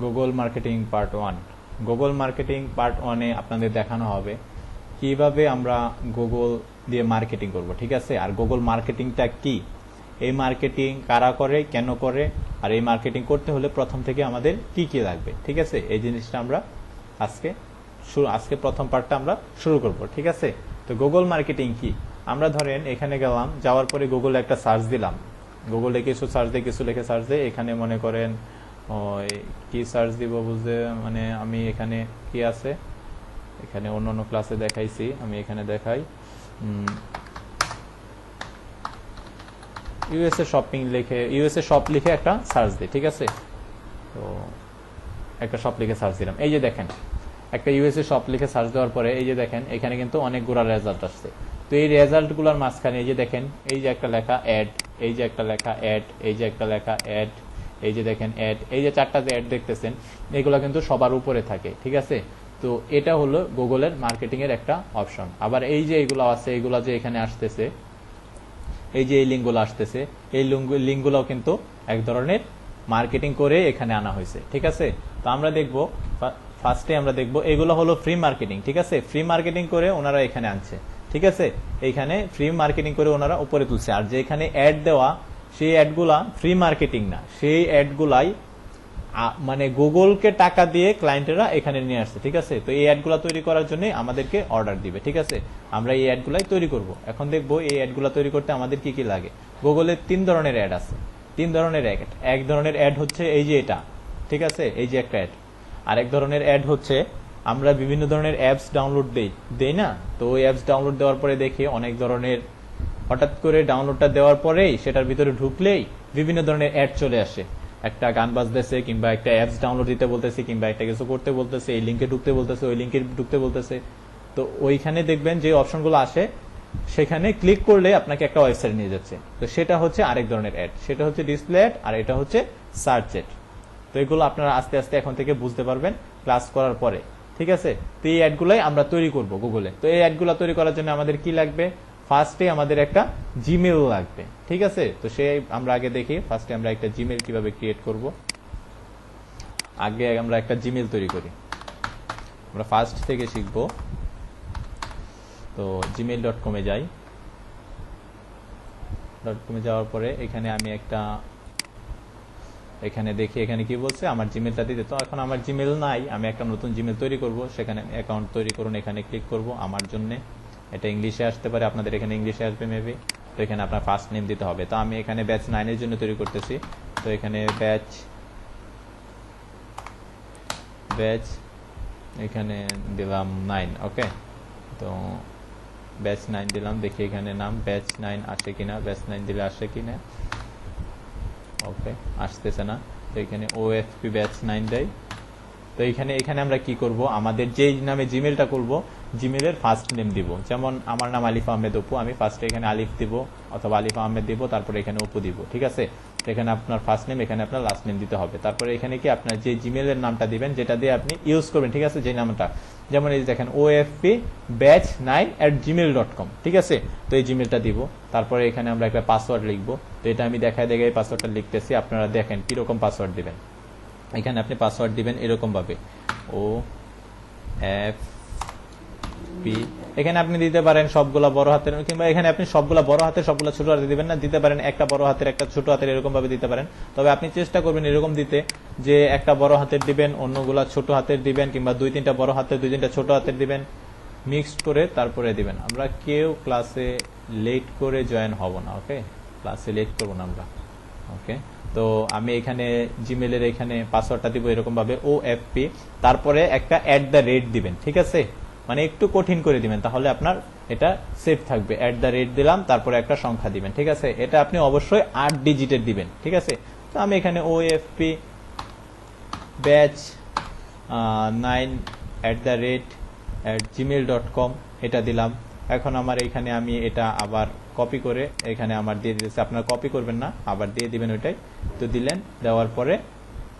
Google marketing part 1। Google marketing part 1-এ আপনাদের দেখানো হবে কিভাবে আমরা গুগল দিয়ে মার্কেটিং করব, ঠিক আছে। আর গুগল মার্কেটিংটা কি, এই মার্কেটিং কারা করে, কেন করে, আর এই মার্কেটিং করতে হলে প্রথম থেকে আমাদের কি কি লাগবে, ঠিক আছে। এই জিনিসটা আমরা আজকে প্রথম পার্টটা আমরা শুরু করব, ঠিক আছে। তো গুগল মার্কেটিং কি, আমরা ধরেন এখানে গেলাম, যাওয়ার পরে গুগলে একটা সার্চ দিলাম, গুগলে কিছু সার্চ দিয়ে কিছু লিখে সার্চ দিয়ে এখানে মনে করেন কি সার্চ দিব বুঝতে, মানে আমি এখানে কি আছে, এখানে অন্য ক্লাসে দেখাইছি, আমি এখানে দেখাই ইউএসএ শপিং লিখে, ইউএসএ শপ লিখে একটা সার্চ দিই, ঠিক আছে। তো একটা শপ লিখে সার্চ দিলাম, এই যে দেখেন একটা ইউএসএ শপ লিখে সার্চ দেওয়ার পরে এই যে দেখেন এখানে কিন্তু অনেকগুলো রেজাল্ট আসছে। তো এই রেজাল্টগুলোর মাঝখানে এই যে দেখেন এই যে একটা লেখা অ্যাড, এই যে একটা লেখা অ্যাড, এই যে একটা লেখা অ্যাড, এই যে দেখেন অ্যাড, এই যে চারটা যে অ্যাড দেখতেছেন এগুলো কিন্তু সবার উপরে থাকে, ঠিক আছে। তো এটা হলো গুগলের মার্কেটিং এর একটা অপশন। আবার এই যে এইগুলো আছে, এইগুলো যে এখানে আসতেছে, এই যে এই লিঙ্কগুলো আসতেছে, এই লিঙ্কগুলোও কিন্তু এক ধরনের মার্কেটিং করে এখানে আনা হয়েছে, ঠিক আছে। তো আমরা দেখব ফার্স্টে আমরা দেখব এগুলো হলো ফ্রি মার্কেটিং, ঠিক আছে। ফ্রি মার্কেটিং করে ওনারা এখানে আনছে, ঠিক আছে। এইখানে ফ্রি মার্কেটিং করে ওনারা উপরে তুলছে। আর যে এখানে অ্যাড দেওয়া সেই অ্যাডগুলা ফ্রি মার্কেটিং না, সেই অ্যাডগুলাই মানে গুগলকে টাকা দিয়ে ক্লায়েন্টেরা এখানে নিয়ে আসছে, ঠিক আছে। তো এই অ্যাডগুলা তৈরি করার জন্য আমাদেরকে অর্ডার দিবে, ঠিক আছে। আমরা এই অ্যাডগুলাই তৈরি করব। এখন দেখবো এই অ্যাডগুলা তৈরি করতে আমাদের কি কি লাগে। গুগলে 3 ধরনের অ্যাড আছে, 3 ধরনের অ্যাড। এক ধরনের অ্যাড হচ্ছে এই যে এটা, ঠিক আছে, এই যে একটা অ্যাড। আরেক ধরনের অ্যাড হচ্ছে আমরা বিভিন্ন ধরনের অ্যাপস ডাউনলোড দেই না, তো ওই অ্যাপস ডাউনলোড দেওয়ার পরে দেখি অনেক ধরনের, হঠাৎ করে ডাউনলোডটা দেওয়ার পরেই সেটার ভিতরে ঢুকলেই বিভিন্ন ধরনের অ্যাড চলে আসে। একটা গান বাজতেছে, কিংবা একটা অ্যাপস ডাউনলোড দিতে বলতেছে, কিংবা একটা কিছু করতে বলতেছে, এই লিঙ্কে ঢুকতে বলতেছে, ওই লিঙ্কে ঢুকতে বলতেছে। তো ওইখানে দেখবেন যে অপশনগুলো আসে, সেখানে ক্লিক করলে আপনাকে একটা ওয়েবসাইট নিয়ে যাচ্ছে। তো সেটা হচ্ছে আরেক ধরনের অ্যাড, সেটা হচ্ছে ডিসপ্লে অ্যাড, আর এটা হচ্ছে সার্চ অ্যাড। তো এগুলো আপনারা আস্তে আস্তে এখন থেকে বুঝতে পারবেন ক্লাস করার পরে, ঠিক আছে। তো এই অ্যাডগুলোই আমরা তৈরি করব গুগলে। তো এই অ্যাডগুলো তৈরি করার জন্য আমাদের কি লাগবে, ফার্স্টে আমাদের একটা জিমেল লাগবে, ঠিক আছে। তো সেই আমরা আগে দেখি ফার্স্টে আমরা একটা জিমেল কিভাবে ক্রিয়েট করব। আগে আমরা একটা জিমেল তৈরি করি, আমরা ফার্স্ট থেকে শিখব। তো gmail.com-এ যাই, .com-এ যাওয়ার পরে এখানে আমি একটা, এখানে দেখি এখানে কি বলছে আমার জিমেলটা দিতে। তো এখন আমার জিমেল নাই, আমি একটা নতুন জিমেল তৈরি করব। সেখানে অ্যাকাউন্ট তৈরি করুন, এখানে ক্লিক করব। আমার জন্য এটা ইংলিশে আসতে পারে, আপনাদের এখানে ইংলিশে আসবে মেবি। তো এখানে আপনার ফার্স্ট নেম দিতে হবে। তো আমি এখানে ব্যাচ 9-এর জন্য তৈরি করতেছি। তো এখানে ব্যাচ এখানে দিলাম 9, ওকে। তো ব্যাচ 9 দিলাম, দেখি এখানে নাম ব্যাচ 9 আসে কিনা, ব্যাচ 9 দিলে আসে কিনা, ওকে আসতেছে না। তো এখানে ওএফপি ব্যাচ 9 দেয়। তো এখানে আমরা কি করব, আমাদের যেই নামে জিমেলটা করব জিমেলের ফার্স্ট নেম দিব। যেমন আমার নাম আলিফ আহমেদ অপু, আমি ফার্স্টে এখানে আলিফ দিব অথবা আলিফ আহমেদ দিব, তারপরে এখানে অপু দিব, ঠিক আছে। এখানে আপনার ফার্স্ট নেম, এখানে আপনার লাস্ট নেম দিতে হবে। তারপরে এখানে কি আপনার যে জিমেলের নামটা দিবেন, যেটা দিয়ে আপনি ইউজ করবেন, ঠিক আছে, যে নামটা। যেমন এই দেখেন ofp-9@gmail.com, ঠিক আছে। তো এই জিমেলটা দিব। তারপরে এখানে আমরা একটা পাসওয়ার্ড লিখবো। তো এটা আমি দেখাই এই পাসওয়ার্ডটা লিখতেছি, আপনারা দেখেন কিরকম পাসওয়ার্ড দিবেন। এখানে আপনি পাসওয়ার্ড দিবেন এরকম ভাবে OFP। এখানে আপনি দিতে পারেন সবগুলা বড় হাতের, কিংবা এখানে আপনি সবগুলা বড় হাতের সবগুলা ছোট হাতে দিবেন না, দিতে পারেন একটা বড় হাতের একটা ছোট হাতের, এরকম ভাবে দিতে পারেন। তবে আপনি চেষ্টা করবেন এরকম দিতে যে একটা বড় হাতের দিবেন, অন্যগুলা ছোট হাতের দিবেন, কিংবা 2-3টা বড় হাতের 2-3টা ছোট হাতের দিবেন, মিক্সড করে তারপরে দিবেন। আমরা কেউ ক্লাসে লেট করে জয়েন হব না, ওকে, ক্লাসে লেট করবো না আমরা, ওকে। তো আমি এখানে জিমেলের এখানে পাসওয়ার্ডটা দিব এরকম ভাবে OFP, তারপরে একটা @ দিবেন, ঠিক আছে। মানে একটু কঠিন করে দিবেন, তাহলে আপনার এটা সেফ থাকবে। @ দিলাম, তারপরে একটা সংখ্যা দিবেন, ঠিক আছে। এটা আপনি অবশ্যই 8 ডিজিটের দিবেন, ঠিক আছে। তো আমি এখানে OFP-9@gmail.com এটা দিলাম। এখন আমার এখানে আমি এটা আবার কপি করে এখানে আমার দিয়ে দিতেছি, আপনারা কপি করবেন না, আবার দিয়ে দিবেন ওইটাই। তো দিলেন, দেওয়ার পরে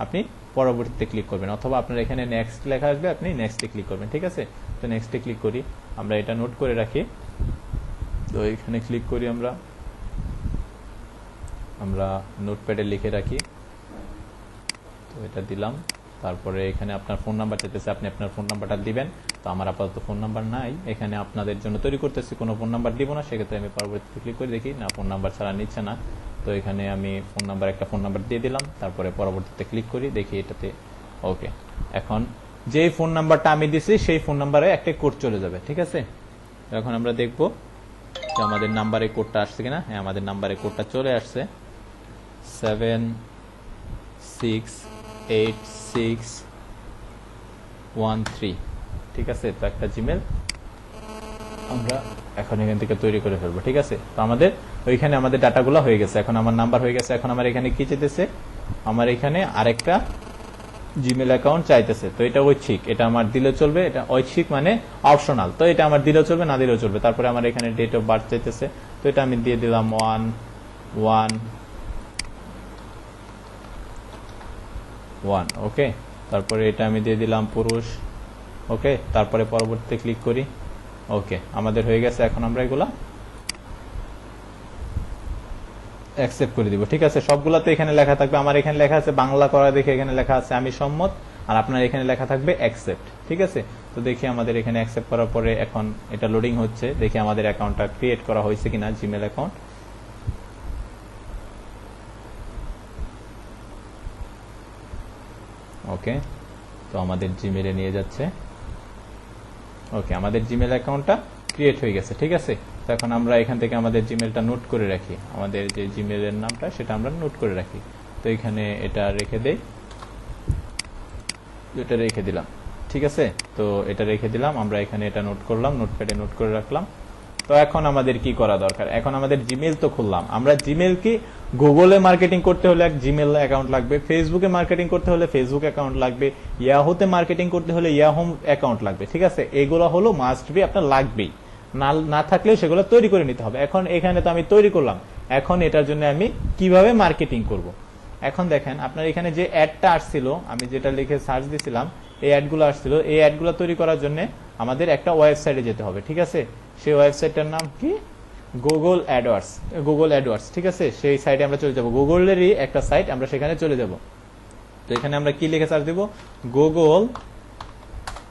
আপনি পরবর্তীতে ক্লিক করবেন, অথবা আপনার এখানে নেক্সট লেখা আসবে, আপনি নেক্সটে ক্লিক করবেন, ঠিক আছে। তো নেক্সটে ক্লিক করি, আমরা এটা নোট করে রাখি। তো এখানে ক্লিক করি, আমরা নোটপ্যাডে লিখে রাখি। তো এটা দিলাম, তারপরে এখানে আপনার ফোন নাম্বার চাইতেছে, আপনি আপনার ফোন নাম্বারটা দিবেন। তো আমার আপাতত ফোন নাম্বার নাই, এখানে আপনাদের জন্য তৈরি করতেছি, কোনো ফোন নাম্বার দিব না। সেক্ষেত্রে আমি পরবর্তীতে ক্লিক করে দেখি না, ফোন নাম্বার ছাড়া নিচ্ছে না। তো এখানে আমি ফোন নাম্বার, একটা ফোন নাম্বার দিয়ে দিলাম, তারপরে পরবর্তীতে ক্লিক করি, দেখি এটাতে ওকে। এখন যেই ফোন নাম্বারটা আমি দিছি সেই ফোন নাম্বারে একটা কোড চলে যাবে, ঠিক আছে। এখন আমরা দেখব যে আমাদের নাম্বারে কোডটা আসছে কিনা। হ্যাঁ, আমাদের নাম্বারে কোডটা চলে আসছে 76861 ঠিক আছে। তো একটা জিমেল আমরা এখন এখান থেকে তৈরি করে ফেলবো, ঠিক আছে। তো আমাদের ওইখানে আমাদের ডাটাগুলো হয়ে গেছে, এখন আমার নাম্বার হয়ে গেছে। এখন আমার এখানে কি চাইতেছে, আমার এখানে আরেকটা জিমেল অ্যাকাউন্ট চাইতেছে। তো এটা ঐচ্ছিক, এটা আমার দিলে চলবে, এটা ঐচ্ছিক মানে অপশনাল। তো এটা আমার দিলেও চলবে, না দিলেও চলবে। তারপরে আমার এখানে ডেট অফ বার্থ চাইতেছে, তো এটা আমি দিয়ে দিলাম 1-1-1 ওকে। তারপরে এটা আমি দিয়ে দিলাম পুরুষ, ওকে। তারপরে পরবর্তীতে ক্লিক করি, ওকে, আমাদের হয়ে গেছে। এখন আমরা এগুলা অ্যাকসেপ্ট করে দিব, ঠিক আছে। সবগুলাতে এখানে লেখা থাকবে, আমার এখানে লেখা আছে বাংলা করা দেখে এখানে লেখা আছে আমি সম্মত, আর আপনার এখানে লেখা থাকবে অ্যাকসেপ্ট, ঠিক আছে। তো দেখি আমাদের এখানে অ্যাকসেপ্ট করার পরে এখন এটা লোডিং হচ্ছে, দেখি আমাদের অ্যাকাউন্টটা ক্রিয়েট করা হয়েছে কিনা, জিমেল অ্যাকাউন্ট। ওকে, তো আমাদের জিমেলে নিয়ে যাচ্ছে। ওকে, আমাদের জিমেল অ্যাকাউন্টটা ক্রিয়েট হয়ে গেছে, ঠিক আছে। তো এখন আমরা এখান থেকে আমাদের জিমেলটা নোট করে রাখি, আমাদের যে জিমেলের নামটা সেটা আমরা নোট করে রাখি। তো এখানে এটা রেখে দেই, এটা রেখে দিলাম, ঠিক আছে। তো এটা রেখে দিলাম, আমরা এখানে এটা নোট করলাম, নোটপ্যাডে নোট করে রাখলাম। তো এখন আমাদের কি করা দরকার, এখন আমাদের জিমেল তো খুললাম, আমরা জিমেল কি গুগলে মার্কেটিং করতে হলে এক জিমেল অ্যাকাউন্ট লাগবে, ফেসবুকে মার্কেটিং করতে হলে ফেসবুক অ্যাকাউন্ট লাগবে, ইয়াহুতে মার্কেটিং করতে হলে ইয়াহু অ্যাকাউন্ট লাগবে, ঠিক আছে। এগুলো হলো মাস্ট বি, আপনার লাগবেই, না থাকলেও সেগুলো তৈরি করে নিতে হবে। এখন এখানে তো আমি তৈরি করলাম, এখন এটার জন্য আমি কিভাবে মার্কেটিং করব। এখন দেখেন আপনার এখানে যে অ্যাডটা আসছিল, আমি যেটা লিখে সার্চ দিয়েছিলাম, এই অ্যাডগুলো আসছিল, এই অ্যাডগুলো তৈরি করার জন্য আমাদের একটা ওয়েবসাইটে যেতে হবে, ঠিক আছে। সেই ওয়েবসাইটটার নাম কি, গুগল অ্যাডওয়ার্ডস, ঠিক আছে। সেই সাইটে আমরা চলে যাব, গুগলেরই একটা সাইট, আমরা সেখানে চলে যাব। তো এখানে আমরা কি লিখে সার্চ দিব, গুগল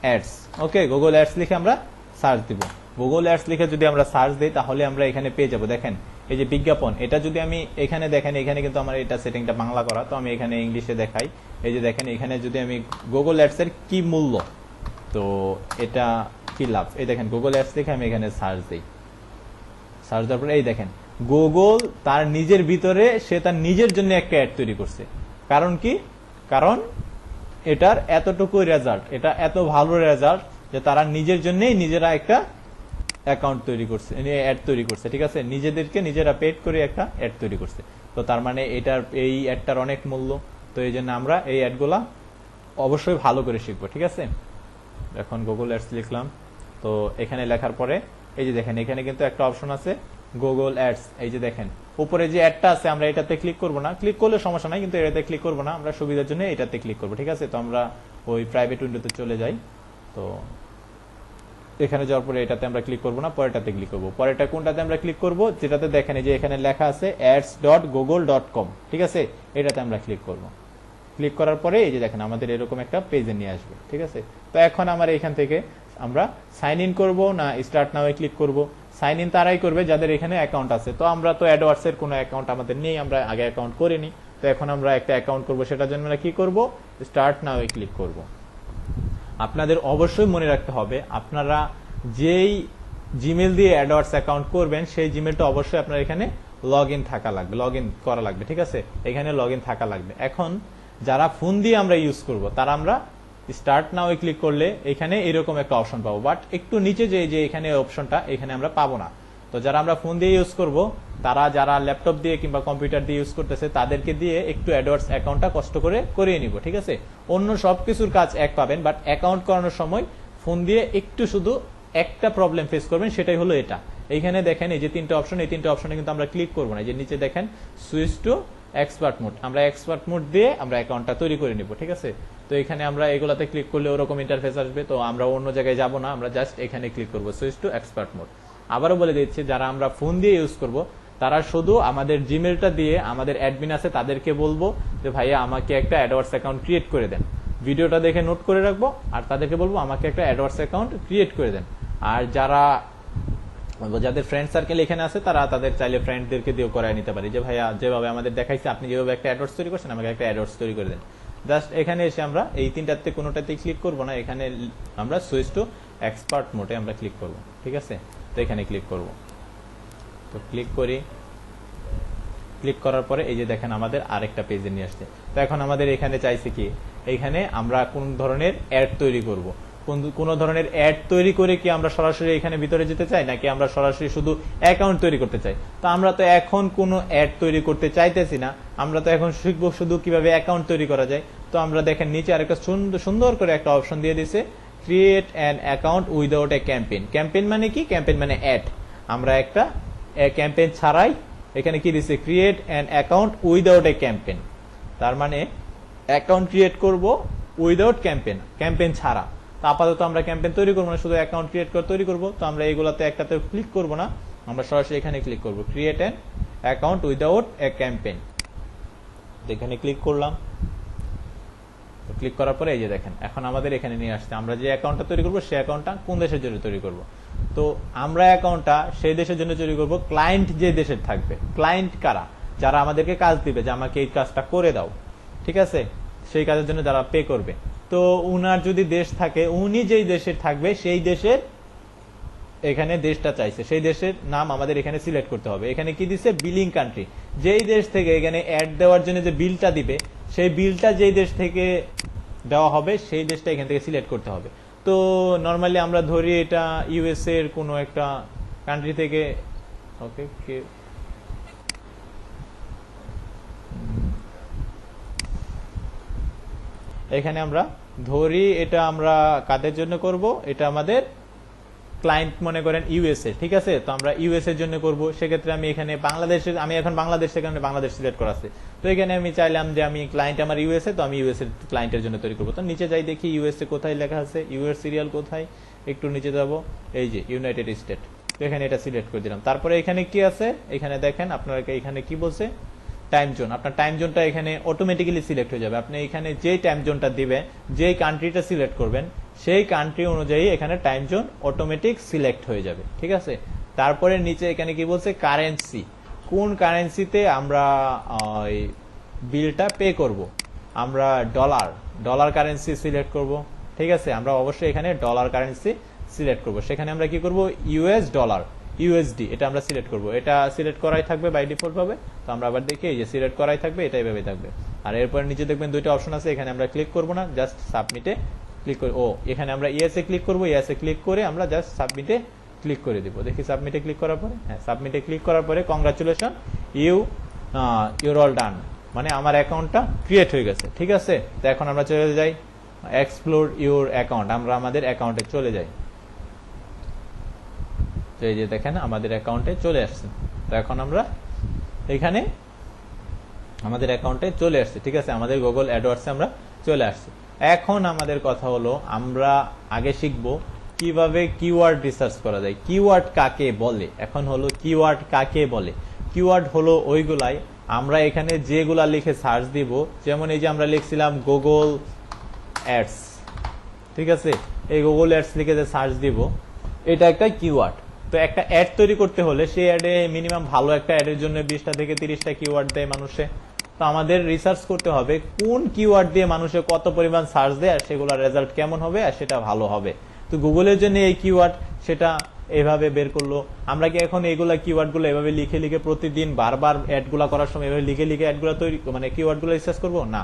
অ্যাডস, ওকে। গুগল অ্যাডস লিখে আমরা সার্চ দিব। গুগল অ্যাডস লিখে যদি আমরা সার্চ দিই তাহলে আমরা এখানে পেয়ে যাব। দেখেন এই যে বিজ্ঞাপন, এটা যদি আমি এখানে দেখেন, এখানে কিন্তু আমার এটা সেটিংটা বাংলা করা, তো আমি এখানে ইংলিশে দেখাই। এই যে দেখেন এখানে যদি আমি গুগল অ্যাডস এর কি মূল্য, তো এটা কি লাভ, এই দেখেন গুগল অ্যাডস লিখে আমি এখানে সার্চ দিই। সার্চ দেওয়ার পরে এই দেখেন গুগল তার নিজের ভিতরে সে তার নিজের জন্য একটা অ্যাড তৈরি করছে। কারণ কি, কারণ এটার এতটুকু রেজাল্ট, এটা এত ভালো রেজাল্ট যে তারা নিজের জন্যই নিজেরা একটা অ্যাকাউন্ট তৈরি করছে, অ্যাড তৈরি করছে, ঠিক আছে। নিজেদেরকে নিজেরা পেড করে একটা অ্যাড তৈরি করছে। তো তার মানে এটার এই অ্যাডটার অনেক মূল্য। তো এই জন্য আমরা এই অ্যাডগুলা অবশ্যই ভালো করে শিখবো, ঠিক আছে। এখন গুগল অ্যাডস লিখলাম, তো এখানে লেখার পরে এই যে দেখেন এখানে কিন্তু একটা অপশন আছে গুগল অ্যাডস, এই যে দেখেন উপরে যে অ্যাডটা আছে, আমরা এটাতে ক্লিক করব না, ক্লিক করলে সমস্যা নাই, কিন্তু এটাতে ক্লিক করব না, আমরা সুবিধার জন্য এটাতে ক্লিক করব, ঠিক আছে। তো আমরা ওই প্রাইভেট উইন্ডোতে চলে যাই। তো এখানে যাওয়ার পরে এটাতে আমরা ক্লিক করব না, পরেরটাতে ক্লিক করব। পরেরটা কোনটাতে আমরা ক্লিক করব, যেটাতে দেখেন এই যে এখানে লেখা আছে ads.google.com, ঠিক আছে। এটাতে আমরা ক্লিক করব। ক্লিক করার পরে এই যে দেখেন আমাদের এরকম একটা পেজে নিয়ে আসবে, ঠিক আছে। তো এখন আমার এখান থেকে আমরা সাইন ইন করব না স্টার্ট নাও এ ক্লিক করব। সাইন ইন তারাই করবে যাদের এখানে অ্যাকাউন্ট আছে। তো আমরা তো অ্যাডওয়ার্ডস এর কোনো অ্যাকাউন্ট আমাদের নেই, আমরা আগে অ্যাকাউন্ট করিনি। তো এখন আমরা একটা অ্যাকাউন্ট করব, সেটার জন্য আমরা কি করব, স্টার্ট নাও এ ক্লিক করব। আপনাদের অবশ্যই মনে রাখতে হবে, আপনারা যেই জিমেল দিয়ে অ্যাডওয়ার্ডস অ্যাকাউন্ট করবেন সেই জিমেলটা অবশ্যই আপনার এখানে লগ ইন থাকা লাগবে, লগ ইন করা লাগবে, ঠিক আছে। এখানে লগ ইন থাকা লাগবে। এখন যারা ফোন দিয়ে আমরা ইউজ করব তারা আমরা স্টার্ট নাও এ ক্লিক করলে এখানে এরকম একটা অপশন পাবো, বাট একটু নিচে যে এখানে অপশনটা এখানে আমরা পাবো না। তো যারা আমরা ফোন দিয়ে ইউজ করব, তারা যারা ল্যাপটপ দিয়ে কিংবা কম্পিউটার দিয়ে ইউজ করতেছে তাদেরকে দিয়ে একটু অ্যাডওয়ার্ডস অ্যাকাউন্টটা কষ্ট করে করিয়ে নিব, ঠিক আছে। অন্য সবকিছুর কাজ এক পাবেন, বাট অ্যাকাউন্ট করানোর সময় ফোন দিয়ে একটু শুধু একটা প্রবলেম ফেস করবেন, সেটাই হলো এটা। এইখানে দেখেন এই যে তিনটা অপশন, এই তিনটা অপশনে কিন্তু আমরা ক্লিক করবো না। এই যে নিচে দেখেন সুইচ টু এক্সপার্ট মোড, আমরা এক্সপার্ট মোড দিয়ে আমরা অ্যাকাউন্টটা তৈরি করে নিব, ঠিক আছে। তো এখানে আমরা এগুলাতে ক্লিক করলে ওরকম ইন্টারফেস আসবে। তো আমরা অন্য জায়গায় যাব না, আমরা জাস্ট এখানে ক্লিক করবো সুইচ টু এক্সপার্ট মোড। আবারও বলে দিচ্ছি, যারা আমরা ফোন দিয়ে ইউজ করব তারা শুধু আমাদের জিমেলটা দিয়ে, আমাদের অ্যাডমিন আছে তাদেরকে বলবো যে ভাইয়া আমাকে একটা অ্যাডওয়ার্ডস অ্যাকাউন্ট ক্রিয়েট করে দেন। ভিডিওটা দেখে নোট করে রাখবো, আর তাদেরকে বলবো আমাকে একটা অ্যাডওয়ার্ডস অ্যাকাউন্ট ক্রিয়েট করে দেন। আর যাদের ফ্রেন্ড সার্কেল এখানে আছে তারা তাদের চাইলে ফ্রেন্ডদেরকে দিয়েও করায় নিতে পারে, যে ভাইয়া যেভাবে আমাদের দেখাইছে আপনি যেভাবে একটা অ্যাডওয়ার্ডস তৈরি করছেন আমাকে একটা অ্যাডওয়ার্ডস তৈরি করে দেন। জাস্ট এখানে এসে আমরা এই তিনটাতে কোনোটাতেই ক্লিক করব না, এখানে আমরা সুইচ টু এক্সপার্ট মোডে আমরা ক্লিক করব। ঠিক আছে, তো এখানে ক্লিক করব। তো ক্লিক করি, ক্লিক করার পরে এই যে দেখেন আমাদের আরেকটা পেজে নিয়ে আসছে। তো এখন আমাদের এখানে চাইছে কি, এইখানে আমরা কোন ধরনের অ্যাড তৈরি করব, কোন ধরনের অ্যাড তৈরি করে কি আমরা সরাসরি এখানে ভিতরে যেতে চাই নাকি আমরা সরাসরি শুধু অ্যাকাউন্ট তৈরি করতে চাই। তো আমরা তো এখন কোনো অ্যাড তৈরি করতে চাইতেছি না, আমরা তো এখন শিখবো শুধু কিভাবে অ্যাকাউন্ট তৈরি করা যায়। তো আমরা দেখেন নিচে আরেকটা সুন্দর করে একটা অপশন দিয়ে দিছে, create an account without a campaign. Campaign মানে কি? ক্যাম্পেইন মানে অ্যাড। আমরা একটা ক্যাম্পেইন ছাড়াই এখানে কি দিছে, create an account without a campaign. তার মানে অ্যাকাউন্ট ক্রিয়েট করব উইদাউট ক্যাম্পেইন, ক্যাম্পেইন ছাড়া। তো আপাতত আমরা ক্যাম্পেইন তৈরি করবো না, শুধু অ্যাকাউন্ট ক্রিয়েট করে তৈরি করবো। তো আমরা এইগুলাতে একটাতে ক্লিক করব না, আমরা সরাসরি এখানে ক্লিক করব, create an account without a campaign. এখানে ক্লিক করলাম, ক্লিক করার পরে এই যে দেখেন এখন আমাদের এখানে নিয়ে আসছে আমরা যে অ্যাকাউন্টটা তৈরি করবো সেই অ্যাকাউন্টটা কোন দেশের জন্য তৈরি করব। তো আমরা অ্যাকাউন্টটা সেই দেশের জন্য তৈরি করব, ক্লায়েন্ট যে দেশের থাকবে। ক্লায়েন্ট কারা? যারা আমাদেরকে কাজ দিবে, যে আমাকে এই কাজটা করে দাও, ঠিক আছে, সেই কাজের জন্য যারা পে করবে। তো উনার যদি দেশ থাকে, উনি যেই দেশের থাকবে সেই দেশের এখানে দেশটা চাইছে, সেই দেশের নাম আমাদের এখানে সিলেক্ট করতে হবে। এখানে কি দিছে, বিলিং কান্ট্রি। যেই দেশ থেকে এখানে অ্যাড দেওয়ার জন্য যে বিলটা দিবে, সেই বিলটা যেই দেশ থেকে দেওয়া হবে সেই দেশটা এখান থেকে সিলেক্ট করতে হবে। তো নর্মালি আমরা ধরি এটা ইউএসএ এর কোনো একটা কান্ট্রি থেকে। ওকে, এখানে আমরা ধরি এটা আমরা কাদের জন্য করব, এটা আমাদের ক্লায়েন্ট মনে করেন ইউএসএ, ঠিক আছে। তো আমরা ইউএস এর জন্য করব, সেক্ষেত্রে আমি এখানে বাংলাদেশের, আমি এখন বাংলাদেশের কারণে বাংলাদেশ সিলেক্ট করা আছে। তো এখানে আমি চাইলাম যে আমি ক্লায়েন্ট আমার ইউএসএ, তো আমি ইউএস এর ক্লায়েন্টের জন্য তৈরি করবো। তো নিচে যাই দেখি ইউএসএ কোথায় লেখা আছে, ইউএস সিরিয়াল কোথায়, একটু নিচে যাব, এই যে ইউনাইটেড স্টেট। তো এখানে এটা সিলেক্ট করে দিলাম। তারপরে এখানে কি আছে, এখানে দেখেন আপনারা এখানে কি বলছে, টাইম জোন। আপনার টাইম জোনটা এখানে অটোমেটিক্যালি সিলেক্ট হয়ে যাবে। আপনি এখানে যে টাইম জোনটা দিবেন, যেই কান্ট্রিটা সিলেক্ট করবেন, সেই কান্ট্রি অনুযায়ী এখানে টাইম জোন অটোমেটিক সিলেক্ট হয়ে যাবে, ঠিক আছে। তারপরে নিচে এখানে কি বলছে, কারেন্সি, কোন কারেন্সিতে আমরা বিলটা পে করব। আমরা ডলার কারেন্সি সিলেক্ট করব, ঠিক আছে। আমরা অবশ্যই এখানে ডলার কারেন্সি সিলেক্ট করব। সেখানে আমরা কি করব, ইউএস ডলার, ইউএসডি, এটা আমরা সিলেক্ট করব। এটা সিলেক্ট করাই থাকবে বাই ডিফল্ট ভাবে। তো আমরা আবার দেখি এই যে সিলেক্ট করাই থাকবে, এটা এইভাবে থাকবে। আর এরপরে নিচে দেখবেন দুইটা অপশন আছে, এখানে আমরা ক্লিক করব না, জাস্ট সাবমিটে ক্লিক করি। এখানে আমরা ইয়েসে ক্লিক করব, ইয়েসে ক্লিক করে আমরা জাস্ট সাবমিটে ক্লিক করে দিব। দেখি সাবমিটে ক্লিক করার পরে, হ্যাঁ, সাবমিটে ক্লিক করার পরে কংগ্রাচুলেশন, ইউর অল ডান, মানে আমার অ্যাকাউন্টটা ক্রিয়েট হয়ে গেছে, ঠিক আছে। তো এখন আমরা চলে যাই এক্সপ্লোর ইউর অ্যাকাউন্ট, আমরা আমাদের অ্যাকাউন্টে চলে যাই। তো এই যে দেখেন আমাদের অ্যাকাউন্টে চলে আসছে। তো এখন আমরা এখানে আমাদের অ্যাকাউন্টে চলে আসছে, ঠিক আছে, আমাদের গুগল অ্যাডওয়ার্ডসে আমরা চলে আসছি। এখন আমাদের কথা হলো আমরা আগে শিখবো কিভাবে কিওয়ার্ড রিসার্চ করা যায়। কিওয়ার্ড কাকে বলে? এখন হলো কিওয়ার্ড কাকে বলে। কিওয়ার্ড হলো ওইগুলাই আমরা এখানে যেগুলা লিখে সার্চ দিব, যেমন এই যে আমরা লিখছিলাম গুগল অ্যাডস, ঠিক আছে, এই গুগল অ্যাডস লিখে যে সার্চ দিব, এটা একটা কিওয়ার্ড। তো একটা অ্যাড তৈরি করতে হলে সেই অ্যাডে মিনিমাম ভালো একটা অ্যাডের জন্য 20টা থেকে 30টা কিওয়ার্ড দেয় মানুষে। তো আমাদের রিসার্চ করতে হবে কোন কিওয়ার্ড দিয়ে মানুষে কত পরিমাণ সার্চ দেয় আর সেগুলোর রেজাল্ট কেমন হবে আর সেটা ভালো হবে। তো গুগলের জন্য এই কিওয়ার্ড সেটা এভাবে বের করলো। আমরা কি এখন এইগুলা কিওয়ার্ড গুলো এভাবে লিখে লিখে প্রতিদিন বারবার অ্যাড গুলা করার সময় এভাবে লিখে লিখে অ্যাড গুলা তৈরি মানে কিওয়ার্ড গুলো রিসার্চ করবো না,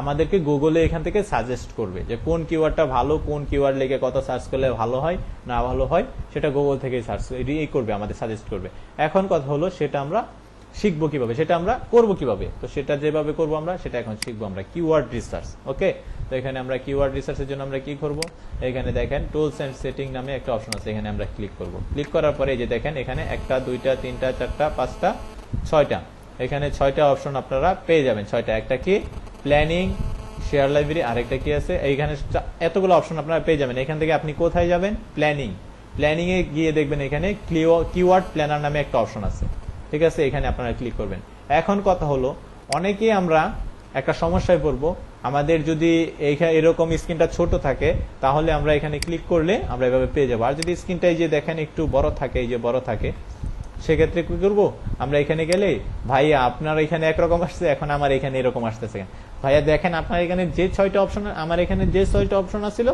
আমাদেরকে গুগলে এখান থেকে সাজেস্ট করবে যে কোন কিওয়ার্ডটা ভালো, কোন কিওয়ার্ড লিখে কত সার্চ করলে ভালো হয় না ভালো হয়, সেটা গুগল থেকে সার্চ করবে, আমাদের সাজেস্ট করবে। এখন কথা হলো সেটা আমরা শিখবো কিভাবে, সেটা আমরা করবো কিভাবে। তো সেটা যেভাবে করবো আমরা সেটা এখন শিখবো আমরা কিওয়ার্ড রিসার্চ। ওকে, তো এখানে আমরা কিওয়ার্ড রিসার্চের জন্য আমরা কি করব, এখানে দেখেন টুলস এন্ড সেটিং নামে একটা অপশন আছে, এখানে আমরা ক্লিক করব। ক্লিক করার পরে এই যে দেখেন এখানে 1টা 2টা 3টা 4টা 5টা 6টা, এখানে 6টা অপশন আপনারা পেয়ে যাবেন। 6টা, একটা কি প্ল্যানিং, শেয়ার লাইব্রেরি, আরেকটা কি আছে, এইখানে এতগুলো অপশন আপনারা পেয়ে যাবেন। এখান থেকে আপনি কোথায় যাবেন, প্ল্যানিং, প্ল্যানিং এ গিয়ে দেখবেন এখানে কিওয়ার্ড প্ল্যানার নামে একটা অপশন আছে, ঠিক আছে, এখানে আপনারা ক্লিক করবেন। এখন কথা হলো অনেকেই আমরা একটা সমস্যায় পড়বো আমাদের যদি এরকম স্ক্রিনটা ছোট থাকে তাহলে আমরা এখানে ক্লিক করলে আমরা এভাবে পেয়ে যাবো। আর যদি স্ক্রিনটা এই যে দেখেন একটু বড় থাকে, এই যে বড় থাকে, সেক্ষেত্রে কি করবো, আমরা এখানে গেলে ভাইয়া আপনার এখানে একরকম আসছে, এখন আমার এখানে এরকম আসতেছে, ভাইয়া দেখেন আপনার এখানে যে 6টা অপশন, আমার এখানে যে 6টা অপশন আছিল,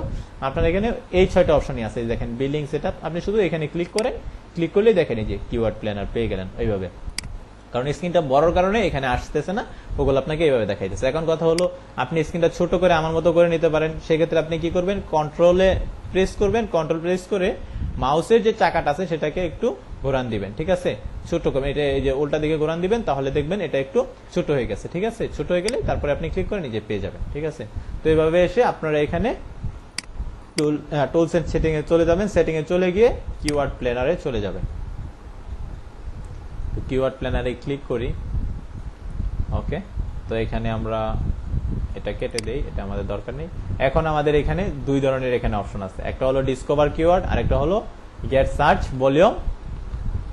আপনার এখানে এই 6টা অপশনই আছে। দেখেন বিলিং সেটআপ, আপনি শুধু এখানে ক্লিক করেন, ক্লিক করলেই দেখেন এই যে কিওয়ার্ড প্ল্যানার পেয়ে গেলেন এইভাবে। কারণ স্ক্রিনটা বড়র কারণে এখানে আসতেছে না, ওগুলো আপনাকে এইভাবে দেখাইতেছে। এখন কথা হলো আপনি স্ক্রিনটা ছোট করে আমার মতো করে নিতে পারেন। সেক্ষেত্রে আপনি কি করবেন, কন্ট্রোলে প্রেস করবেন, কন্ট্রোল প্রেস করে মাউসের যে চাকাটা আছে সেটাকে একটু ঘোরান দিবেন, ঠিক আছে, ছোট করবেন, এটা এই যে উল্টা দিকে ঘোরান দিবেন, তাহলে দেখবেন এটা একটু ছোট হয়ে গেছে, ঠিক আছে। ছোট হয়ে গেলে তারপরে আপনি ক্লিক করে নিজে পেয়ে যাবেন, ঠিক আছে। তো এইভাবে এসে আপনারা এখানে টুলস এন্ড সেটিং এ চলে যাবেন, সেটিং এ চলে গিয়ে কিওয়ার্ড প্ল্যানারে চলে যাবেন। তো কিওয়ার্ড প্ল্যানারে ক্লিক করি, ওকে। তো এখানে আমরা এটা কেটে দেই, এটা আমাদের দরকার নেই। এখন আমাদের এখানে দুই ধরনের এখানে অপশন আছে, একটা হলো ডিসকভার কিওয়ার্ড আর একটা হলো গেট সার্চ ভলিউম।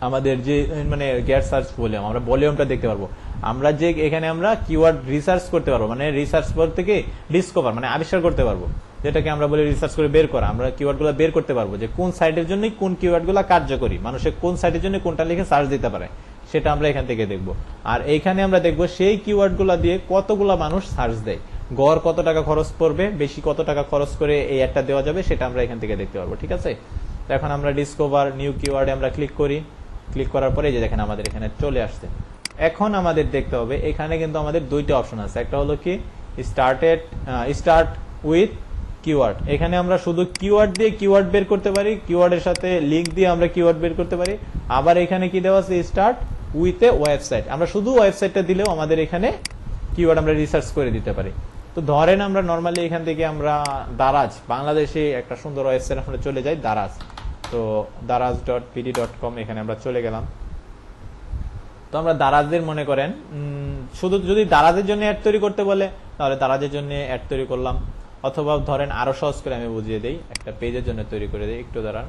আমাদের যে মানে গেট সার্চ ভলিউম, আমরা ভলিউমটা দেখতে পারবো। আমরা যে এখানে আমরা কিওয়ার্ড রিসার্চ করতে পারবো, মানে রিসার্চ বলতে কি ডিসকভার মানে আবিষ্কার করতে পারবো, যেটাকে আমরা বলি রিসার্চ করে বের করা। আমরা কিওয়ার্ডগুলো বের করতে পারবো যে কোন সাইটের জন্য কোন কিওয়ার্ডগুলো কার্যকরী, মানুষের কোন সাইটের জন্য কোনটা লিখে সার্চ দিতে পারে, সেটা আমরা এখান থেকে দেখবো। আর এইখানে আমরা দেখবো সেই কিওয়ার্ডগুলো দিয়ে কতগুলা মানুষ সার্চ দেয়, গড় কত টাকা খরচ পড়বে, বেশি কত টাকা খরচ করে এই একটা দেওয়া যাবে, সেটা আমরা এখান থেকে দেখতে পারবো, ঠিক আছে। তো এখন আমরা ডিসকভার নিউ কিওয়ার্ডে আমরা ক্লিক করি, ক্লিক করার পরে এই যে দেখেন আমাদের এখানে চলে আসছে। এখন আমাদের দেখতে হবে এখানে কিন্তু আমাদের দুইটা অপশন আছে, একটা হলো কি স্টার্ট উইথ কিওয়ার্ড। এখানে আমরা শুধু কিওয়ার্ড দিয়ে কিওয়ার্ড বের করতে পারি, কিওয়ার্ডের সাথে লিংক দিয়ে আমরা কিওয়ার্ড বের করতে পারি। আবার এখানে কি দেওয়া আছে, স্টার্ট উইথ এ ওয়েবসাইট, আমরা শুধু ওয়েবসাইটটা দিলেও আমাদের এখানে কিওয়ার্ড আমরা রিসার্চ করে দিতে পারি। তো ধরেন আমরা নর্মালি এখান থেকে আমরা দারাজ, বাংলাদেশে একটা সুন্দর ওয়েবসাইট আমরা চলে যাই দারাজ। তো daraz.pd.com এখানে আমরা চলে গেলাম। তো আমরা দারাজের মনে করেন শুধু যদি দারাজের জন্য অ্যাড তৈরি করতে বলে তাহলে দারাজের জন্য অ্যাড তৈরি করলাম, অথবা ধরেন আরো সহজ করে আমি বুঝিয়ে দেই, একটা পেজের জন্য তৈরি করে দেই, একটু দাঁড়ান।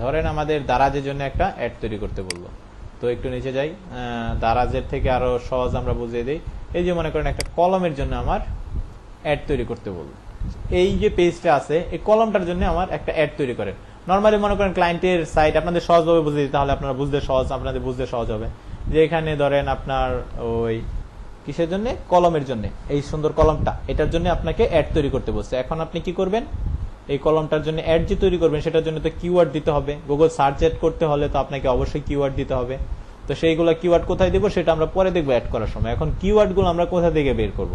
ধরেন আমাদের দারাজের জন্য একটা অ্যাড তৈরি করতে বললো, তো একটু নিচে যাই, দারাজের থেকে আরো সহজ আমরা বুঝিয়ে দিই। এই যে মনে করেন একটা কলমের জন্য আমার অ্যাড তৈরি করতে বলবো, এই যে পেজটা আছে এই কলমটার জন্য আমার একটা অ্যাড তৈরি করেন। নর্মালি মনে করেন ক্লায়েন্টের সাইট, আপনাদের সহজভাবে বুঝে দিই তাহলে আপনারা বুঝতে সহজ, আপনাদের বুঝতে সহজ হবে। যে এখানে ধরেন আপনার ওই কিসের জন্য, কলমের জন্য, এই সুন্দর কলমটা, এটার জন্য আপনাকে অ্যাড তৈরি করতে বলছে। এখন আপনি কি করবেন, এই কলমটার জন্য অ্যাড যে তৈরি করবেন সেটার জন্য তো কিওয়ার্ড দিতে হবে, গুগল সার্চ অ্যাড করতে হলে তো আপনাকে অবশ্যই কিওয়ার্ড দিতে হবে। তো সেইগুলো কিওয়ার্ড কোথায় দেবো সেটা আমরা পরে দেখবো অ্যাড করার সময়। এখন কিওয়ার্ডগুলো আমরা কোথা থেকে বের করব,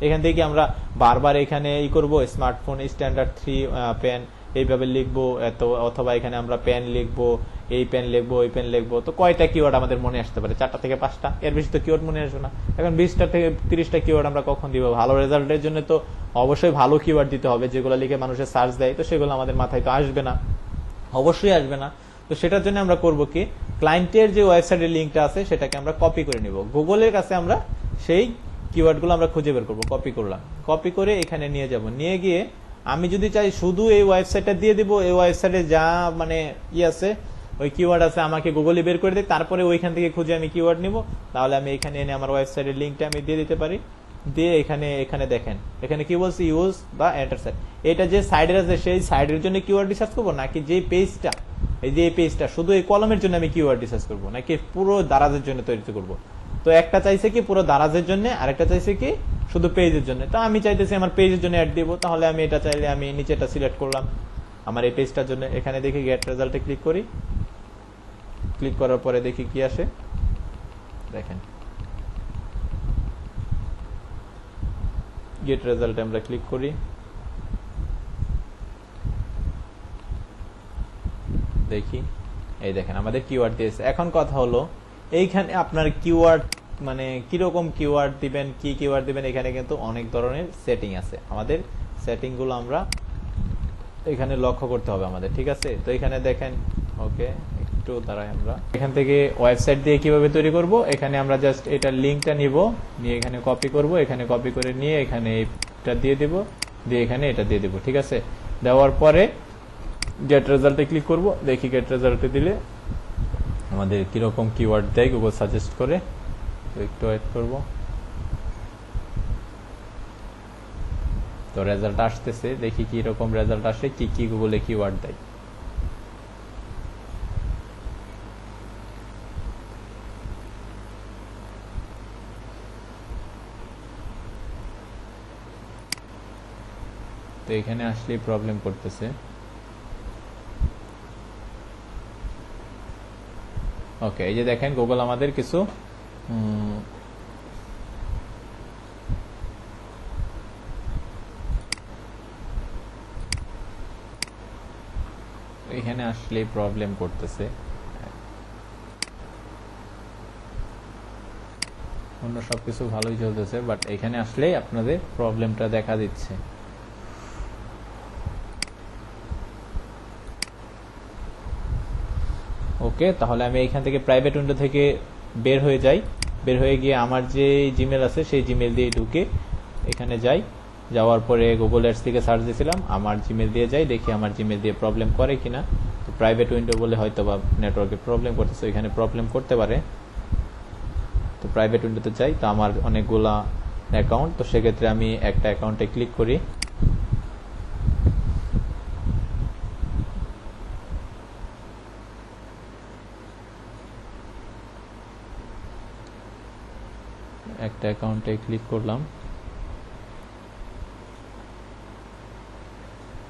এখান থেকে আমরা বারবার এখানে ই করব, স্মার্টফোন স্ট্যান্ডার্ড 3 পেন এইভাবে লিখবো, অথবা এখানে আমরা পেন লিখবো, এই পেন লিখবো, ওই পেন লিখবো। তো কয়টা কিওয়ার্ড আমাদের মনে আসতে পারে, 4টা থেকে 5টা, এর বেশি তো কিওয়ার্ড মনে আসবে না। এখন 20টা থেকে 30টা কিওয়ার্ড আমরা কখন দিব, ভালো রেজাল্টের জন্য তো অবশ্যই ভালো কিওয়ার্ড দিতে হবে, যেগুলো লিখে মানুষের সার্চ দেয়, তো সেগুলো আমাদের মাথায় তো আসবে না, অবশ্যই আসবে না। তো সেটার জন্য আমরা করব কি, ক্লায়েন্টের যে ওয়েবসাইটের লিঙ্কটা আছে সেটাকে আমরা কপি করে নিব, গুগলের কাছে আমরা সেই কিওয়ার্ডগুলো আমরা খুঁজে বের করবো, কপি করলাম, কপি করে এখানে নিয়ে যাব, নিয়ে গিয়ে আমি যদি চাই শুধু এই ওয়েবসাইটটা দিয়ে দিব, এই ওয়েবসাইটে যা মানে ই আছে ওই কিওয়ার্ড আছে আমাকে গুগলে বের করে দেয়, তারপরে ওইখান থেকে খুঁজে আমি কিওয়ার্ড নিব, তাহলে আমি এখানে এনে আমার ওয়েবসাইটের লিঙ্কটা আমি দিয়ে দিতে পারি। দিয়ে এখানে দেখেন এখানে কি বলছে, ইউজ বা এন্টার সাইট, এটা যে সাইডের আছে সেই সাইডের জন্য কিওয়ার্ড রিসার্চ করবো, নাকি যে পেজটা, এই যে এই পেজটা শুধু এই কলমের জন্য আমি কিওয়ার্ড রিসার্চ করবো, নাকি পুরো দারাজের জন্য তৈরি করবো। তো একটা চাইছে কি পুরো দারাজের জন্য, আর একটা চাইছে কি শুধু পেজের জন্য। তো আমি চাইতেছি আমার পেজের জন্য অ্যাড দিব, তাহলে আমি এটা চাইলে আমি নিচেটা সিলেক্ট করলাম আমার এই পেজটার জন্য। এখানে দেখি গেট রেজাল্টে ক্লিক করি, ক্লিক করার পরে দেখি কি আসে, দেখেন গেট রেজাল্টে আমরা ক্লিক করি, দেখি এই দেখেন আমাদের কিওয়ার্ড দিয়েছে। এখন কথা হলো এইখানে আপনার কিওয়ার্ড মানে কিরকম কিওয়ার্ড দিবেন, কি কিওয়ার্ড দিবেন, এখানে কিন্তু অনেক ধরনের সেটিং আছে, আমাদের সেটিং গুলো আমরা এখানে লক্ষ্য করতে হবে আমাদের, ঠিক আছে। তো এখানে দেখেন, ওকে একটু দাঁড়াই, আমরা এখান থেকে ওয়েবসাইট দিয়ে কিভাবে তৈরি করব, এখানে আমরা জাস্ট এটার লিঙ্কটা নিব, নিয়ে এখানে কপি করব, এখানে কপি করে নিয়ে এখানে এটা দিয়ে দিব, দিয়ে এখানে এটা দিয়ে দিব, ঠিক আছে। দেওয়ার পরে গেট রেজাল্টে ক্লিক করব, দেখি গেট রেজাল্টে দিলে আমাদের কিরকম কিওয়ার্ড দেয় গুগল সাজেস্ট করে। তো একটু ওয়েট করব, তো রেজাল্ট আসতেছে, দেখি কি রকম রেজাল্ট আসে, কি কি গুগলে কিওয়ার্ড দেয়। তো এখানে আসলেই প্রবলেম করতেছে। ওকে, এই যে দেখেন গুগল আমাদের কিছু এখানে আসলেই প্রবলেম করতেছে। অন্য সবকিছু ভালোই চলতেছে, বাট এখানে আসলেই আপনাদের প্রবলেমটা দেখা দিচ্ছে। ওকে, তাহলে আমি এইখান থেকে প্রাইভেট উইন্ডো থেকে বের হয়ে যাই, বের হয়ে গিয়ে আমার যে জিমেল আছে সেই জিমেল দিয়ে ঢুকে এখানে যাই, যাওয়ার পরে গুগল অ্যাডস থেকে সার্চ দিয়েছিলাম, আমার জিমেল দিয়ে যাই, দেখি আমার জিমেল দিয়ে প্রবলেম করে কিনা। তো প্রাইভেট উইন্ডো বলে হয়তো বা নেটওয়ার্কে প্রবলেম করতেছে, এখানে প্রবলেম করতে পারে। তো প্রাইভেট উইন্ডোতে যাই, তো আমার অনেকগুলা অ্যাকাউন্ট, তো সেক্ষেত্রে আমি একটা অ্যাকাউন্টে ক্লিক করি। একটা অ্যাকাউন্টে ক্লিক করলাম।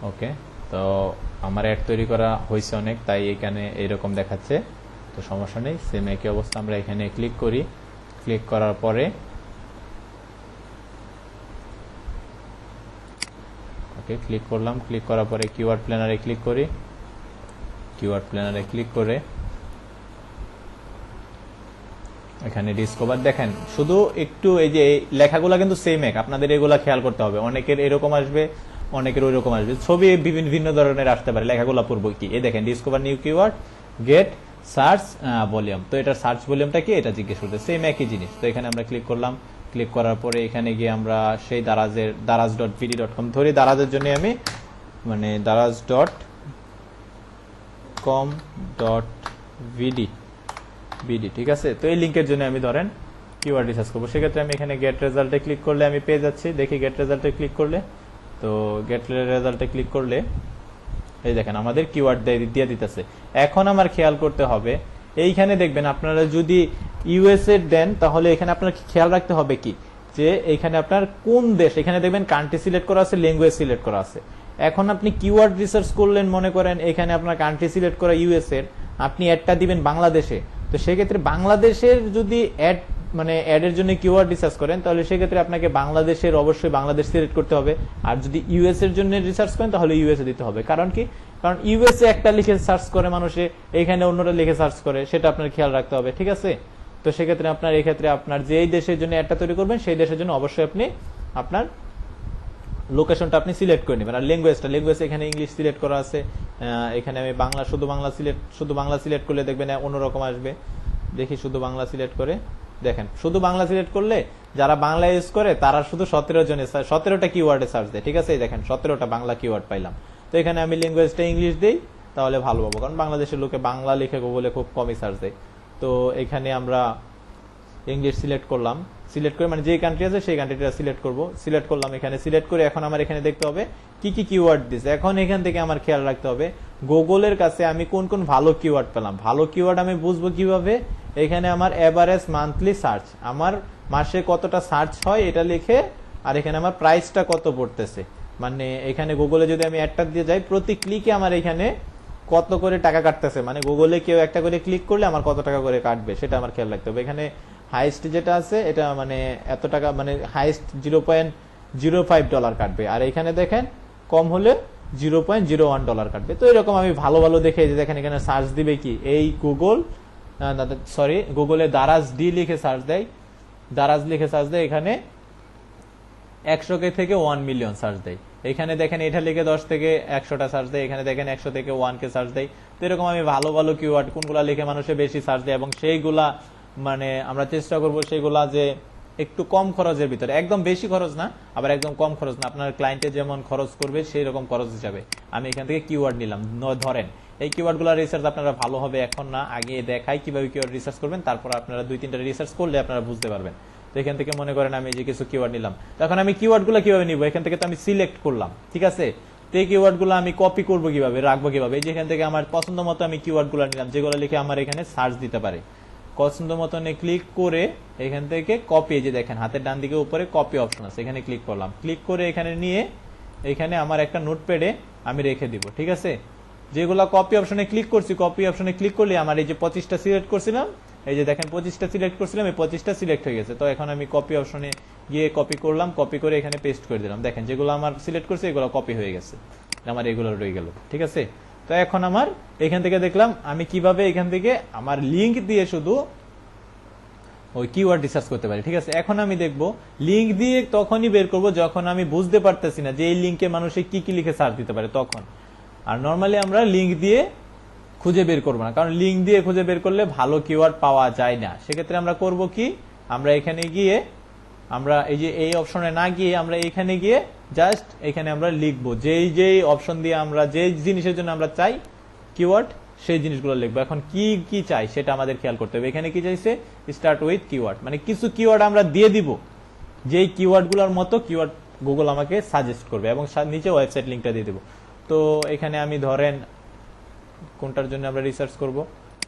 ওকে, তো আমার অ্যাড তৈরি করা হয়েছে অনেক, তাই এখানে এইরকম দেখাচ্ছে। তো সমস্যা নেই, সেম একই অবস্থা। আমরা এখানে ক্লিক করি, ক্লিক করার পরে ওকে ক্লিক করলাম, ক্লিক করার পরে কিওয়ার্ড প্ল্যানারে ক্লিক করি। কিওয়ার্ড প্ল্যানারে ক্লিক করে এখানে ডিসকভার দেখেন, শুধু একটু এই যে লেখাগুলো কিন্তু সেম এক, আপনাদের এগুলা খেয়াল করতে হবে। অনেকের এরকম আসবে, অনেকের ওই রকম আসবে, ছবি বিভিন্ন ধরনের আসতে পারে, লেখাগুলো পড়বো কি। এই দেখেন discover new keyword, get search volume, তো এটার সার্চ ভলিউমটা কি এটা জিজ্ঞেস করতে, সেম একই জিনিস। তো এখানে আমরা ক্লিক করলাম, ক্লিক করার পরে এখানে গিয়ে আমরা সেই daraz.vd.com ধরি, দারাজের জন্য আমি মানে daraz.com.vd ঠিক আছে। তো এই লিঙ্কের জন্য আমি ধরেন কিওয়ার্ড রিসার্চ করবো, সেক্ষেত্রে আমি এখানে গেট রেজাল্টে ক্লিক করলে আমি পেয়ে যাচ্ছি। দেখি গেট রেজাল্টে ক্লিক করলে, তো গেট রেজাল্টে ক্লিক করলে এই দেখেন আমাদের কিওয়ার্ড দিয়ে দিতেছে। এখন আমার খেয়াল করতে হবে, এইখানে দেখবেন আপনারা যদি ইউএসএ দেন তাহলে এখানে আপনার খেয়াল রাখতে হবে কি, যে এখানে আপনার কোন দেশ, এখানে দেখবেন কান্ট্রি সিলেক্ট করা আছে, ল্যাঙ্গুয়েজ সিলেক্ট করা আছে। এখন আপনি কিওয়ার্ড রিসার্চ করলেন, মনে করেন এখানে আপনার কান্ট্রি সিলেক্ট করা ইউএসএ, আপনি অ্যাডটা দিবেন বাংলাদেশে, তো সেক্ষেত্রে বাংলাদেশের যদি অ্যাড মানে অ্যাডের জন্য কিওয়ার্ড রিসার্চ করেন তাহলে সেক্ষেত্রে আপনাকে বাংলাদেশের অবশ্যই বাংলাদেশ সিলেক্ট করতে হবে। আর যদি ইউএস এর জন্য রিসার্চ করেন তাহলে ইউএসএ দিতে হবে। কারণ কি, কারণ ইউএসএ একটা লিখে সার্চ করে মানুষে, এখানে অন্যটা লিখে সার্চ করে, সেটা আপনার খেয়াল রাখতে হবে, ঠিক আছে। তো সেক্ষেত্রে আপনার এক্ষেত্রে আপনার যেই দেশের জন্য অ্যাডটা তৈরি করবেন সেই দেশের জন্য অবশ্যই আপনি আপনার লোকেশনটা আপনি সিলেক্ট করে নেবেন। আর ল্যাঙ্গুয়েজ এখানে ইংলিশ সিলেক্ট করা আছে, এখানে আমি শুধু বাংলা সিলেক্ট করলে দেখবেন অন্যরকম আসবে। দেখি শুধু বাংলা সিলেক্ট করে, দেখেন শুধু বাংলা সিলেক্ট করলে যারা বাংলা ইউজ করে তারা শুধু 17টা কিওয়ার্ডে সার্চ দেয়, ঠিক আছে। দেখেন 17টা বাংলা কিওয়ার্ড পাইলাম। তো এখানে আমি ল্যাঙ্গুয়েজটা ইংলিশ দিই, তাহলে ভালো পাবো, কারণ বাংলাদেশের লোকে বাংলা লিখে গুগলে খুব কমই সার্চ দেয়। তো এখানে আমরা ইংলিশ সিলেক্ট করলাম, সিলেক্ট করে মানে যে কান্ট্রি আছে সেই কান্ট্রিটা সিলেক্ট করব, সিলেক্ট করলাম। এখানে সিলেক্ট করে এখন আমার এখানে দেখতে হবে কি কি কিওয়ার্ড দিছে। এখন এখান থেকে আমার খেয়াল রাখতে হবে গুগলের কাছে আমি কোন কোন ভালো কিওয়ার্ড পেলাম। ভালো কিওয়ার্ড আমি বুঝবো কিভাবে, এখানে আমার এভারেজ মান্থলি সার্চ, আমার মাসে কতটা সার্চ হয় এটা লিখে, আর এখানে আমার প্রাইসটা কত পড়তেছে, মানে এখানে গুগলে যদি আমি একটা দিয়ে যাই প্রতি ক্লিকে আমার এখানে কত করে টাকা কাটতেছে, মানে গুগলে কেউ একটা করে ক্লিক করলে আমার কত টাকা করে কাটবে সেটা আমার খেয়াল রাখতে হবে। এখানে হাইস্ট যেটা আছে এটা মানে এত টাকা, মানে হাইস্ট $0.05 কাটবে, আর এখানে দেখেন কম হলে $0.01 কাটবে। তো এরকম আমি ভালো ভালো দেখে যে দেখেন এখানে সার্চ দিবে কি, এই গুগলে দারাজ ডি লিখে সার্চ দেয়, দারাজ লিখে সার্চ দেয়, এখানে 100K থেকে 1 মিলিয়ন সার্চ দেয়। এখানে দেখেন এটা লিখে 10 থেকে 100টা সার্চ দেয়, এখানে দেখেন 100 থেকে 1K সার্চ দেয়। তো এরকম আমি ভালো ভালো কিওয়ার্ড কোনগুলা লিখে মানুষে বেশি সার্চ দেয় এবং সেইগুলা মানে আমরা চেষ্টা করব সেগুলা যে একটু কম খরচের ভিতরে, একদম বেশি খরচ না আবার একদম কম খরচ না, আপনার ক্লায়েন্টে যেমন খরচ করবে সেই রকম খরচ হিসাবে আমি এখান থেকে কিওয়ার্ড নিলাম। ধরেন এই কিওয়ার্ডগুলো রিসার্চ আপনারা ভালো হবে এখন না, আগে দেখাই কিভাবে কিওয়ার্ড রিসার্চ করবেন, তারপর আপনারা 2-3টা রিসার্চ করলে আপনারা বুঝতে পারবেন। তো এখান থেকে মনে করেন আমি এই যে কিছু কিওয়ার্ড নিলাম, তখন আমি কিওয়ার্ডগুলো কিভাবে নিব, এখান থেকে তো আমি সিলেক্ট করলাম, ঠিক আছে। তো এই কিওয়ার্ডগুলো আমি কপি করবো কিভাবে, রাখবো কিভাবে, এই যে এখান থেকে আমার পছন্দ মতো আমি কিওয়ার্ডগুলো নিলাম, যেগুলো লিখে আমার এখানে সার্চ দিতে পারে। পছন্দ মতো ক্লিক করে এখান থেকে কপি, এই যে দেখেন হাতের ডান দিকে উপরে কপি অপশন আছে, এখানে ক্লিক করলাম, ক্লিক করে এখানে নিয়ে এখানে আমার একটা নোটপ্যাডে আমি রেখে দিব, ঠিক আছে। যেগুলো কপি অপশনে ক্লিক করছি, কপি অপশনে ক্লিক করলে আমার এই যে 25টা সিলেক্ট করছিলাম, এই যে দেখেন 25টা সিলেক্ট করছিলাম, এই 25টা সিলেক্ট হয়ে গেছে। তো এখন আমি কপি অপশনে গিয়ে কপি করলাম, কপি করে এখানে পেস্ট করে দিলাম, দেখেন যেগুলো আমার সিলেক্ট করছে এগুলো কপি হয়ে গেছে, আমার এগুলো রয়ে গেল, ঠিক আছে। তো এখন আমার এখান থেকে দেখলাম আমি কিভাবে এখান থেকে আমার লিঙ্ক দিয়ে শুধু ওই কিওয়ার্ড রিসার্চ করতে পারি, ঠিক আছে। এখন আমি দেখব লিঙ্ক দিয়ে তখনই বের করব যখন আমি বুঝতে পারতেছি না যে এই লিঙ্কে মানুষে কি কি লিখে সার্চ দিতে পারে, তখন। আর নর্মালি আমরা লিঙ্ক দিয়ে খুঁজে বের করবো না, কারণ লিঙ্ক দিয়ে খুঁজে বের করলে ভালো কিওয়ার্ড পাওয়া যায় না। সেক্ষেত্রে আমরা করব কি, আমরা এখানে গিয়ে আমরা এই যে এই অপশনে না গিয়ে আমরা এখানে গিয়ে জাস্ট এখানে আমরা লিখবো যেই অপশন দিয়ে আমরা যে জিনিসের জন্য আমরা চাই কিওয়ার্ড, সেই জিনিসগুলো লিখবো। এখন কি কি চাই সেটা আমাদের খেয়াল করতে হবে। এখানে কি চাইছে, স্টার্ট উইথ কিওয়ার্ড, মানে কিছু কিওয়ার্ড আমরা দিয়ে দিব, যেই কিওয়ার্ডগুলোর মতো কিওয়ার্ড গুগল আমাকে সাজেস্ট করবে, এবং নিচে ওয়েবসাইট লিঙ্কটা দিয়ে দেবো। তো এখানে আমি ধরেন কোনটার জন্য আমরা রিসার্চ করব,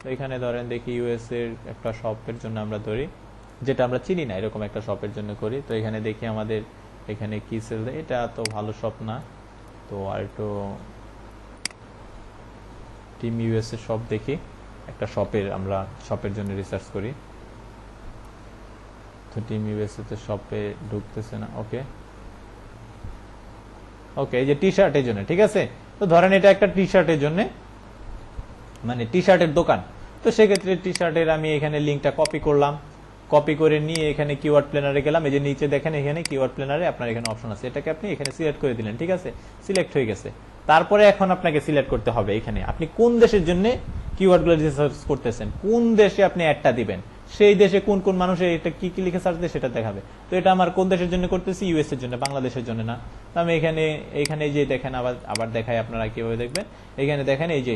তো এখানে ধরেন দেখি ইউএস এর একটা শপের জন্য আমরা ধরি, যেটা আমরা চিনি না, এরকম একটা শপের জন্য করি। তো এখানে দেখি আমাদের এখানে কি সেল দেয়, এটা তো ভালো শপ না, তো আর একটু টিম ইউএস এর শপ দেখি, একটা শপের আমরা শপের জন্য রিসার্চ করি। তো টিম ইউএস এ তো শপে ঢুকতেছে না, ওকে ওকে, এই যে টি শার্টের জন্য, ঠিক আছে। তো ধরেন এটা একটা টি শার্টের জন্য, মানে টি শার্টের দোকান। তো সেক্ষেত্রে টি শার্টের আমি এখানে লিঙ্কটা কপি করলাম, কপি করে নিয়ে এখানে কিওয়ার্ড প্ল্যানারে গেলাম, এই যে নিচে দেখেন এখানে কিওয়ার্ড প্ল্যানারে আপনার এখানে অপশন আছে, এটাকে আপনি এখানে সিলেক্ট করে দিলেন, ঠিক আছে, সিলেক্ট হয়ে গেছে। তারপরে এখন আপনাকে সিলেক্ট করতে হবে এখানে আপনি কোন দেশের জন্য কিওয়ার্ডগুলো রিসার্চ করতেছেন, কোন দেশে আপনি অ্যাডটা দিবেন, সেই দেশে কোন কোন মানুষের এটা কি কি লিখে সার্চ দেয় সেটা দেখাবে। তো এটা আমার কোন দেশের জন্য করতেছি, ইউএস এর জন্য, বাংলাদেশের জন্য না। তো আমি এখানে যে দেখেন আবার দেখাই, আপনারা কিভাবে দেখবেন, এখানে দেখেন এই যে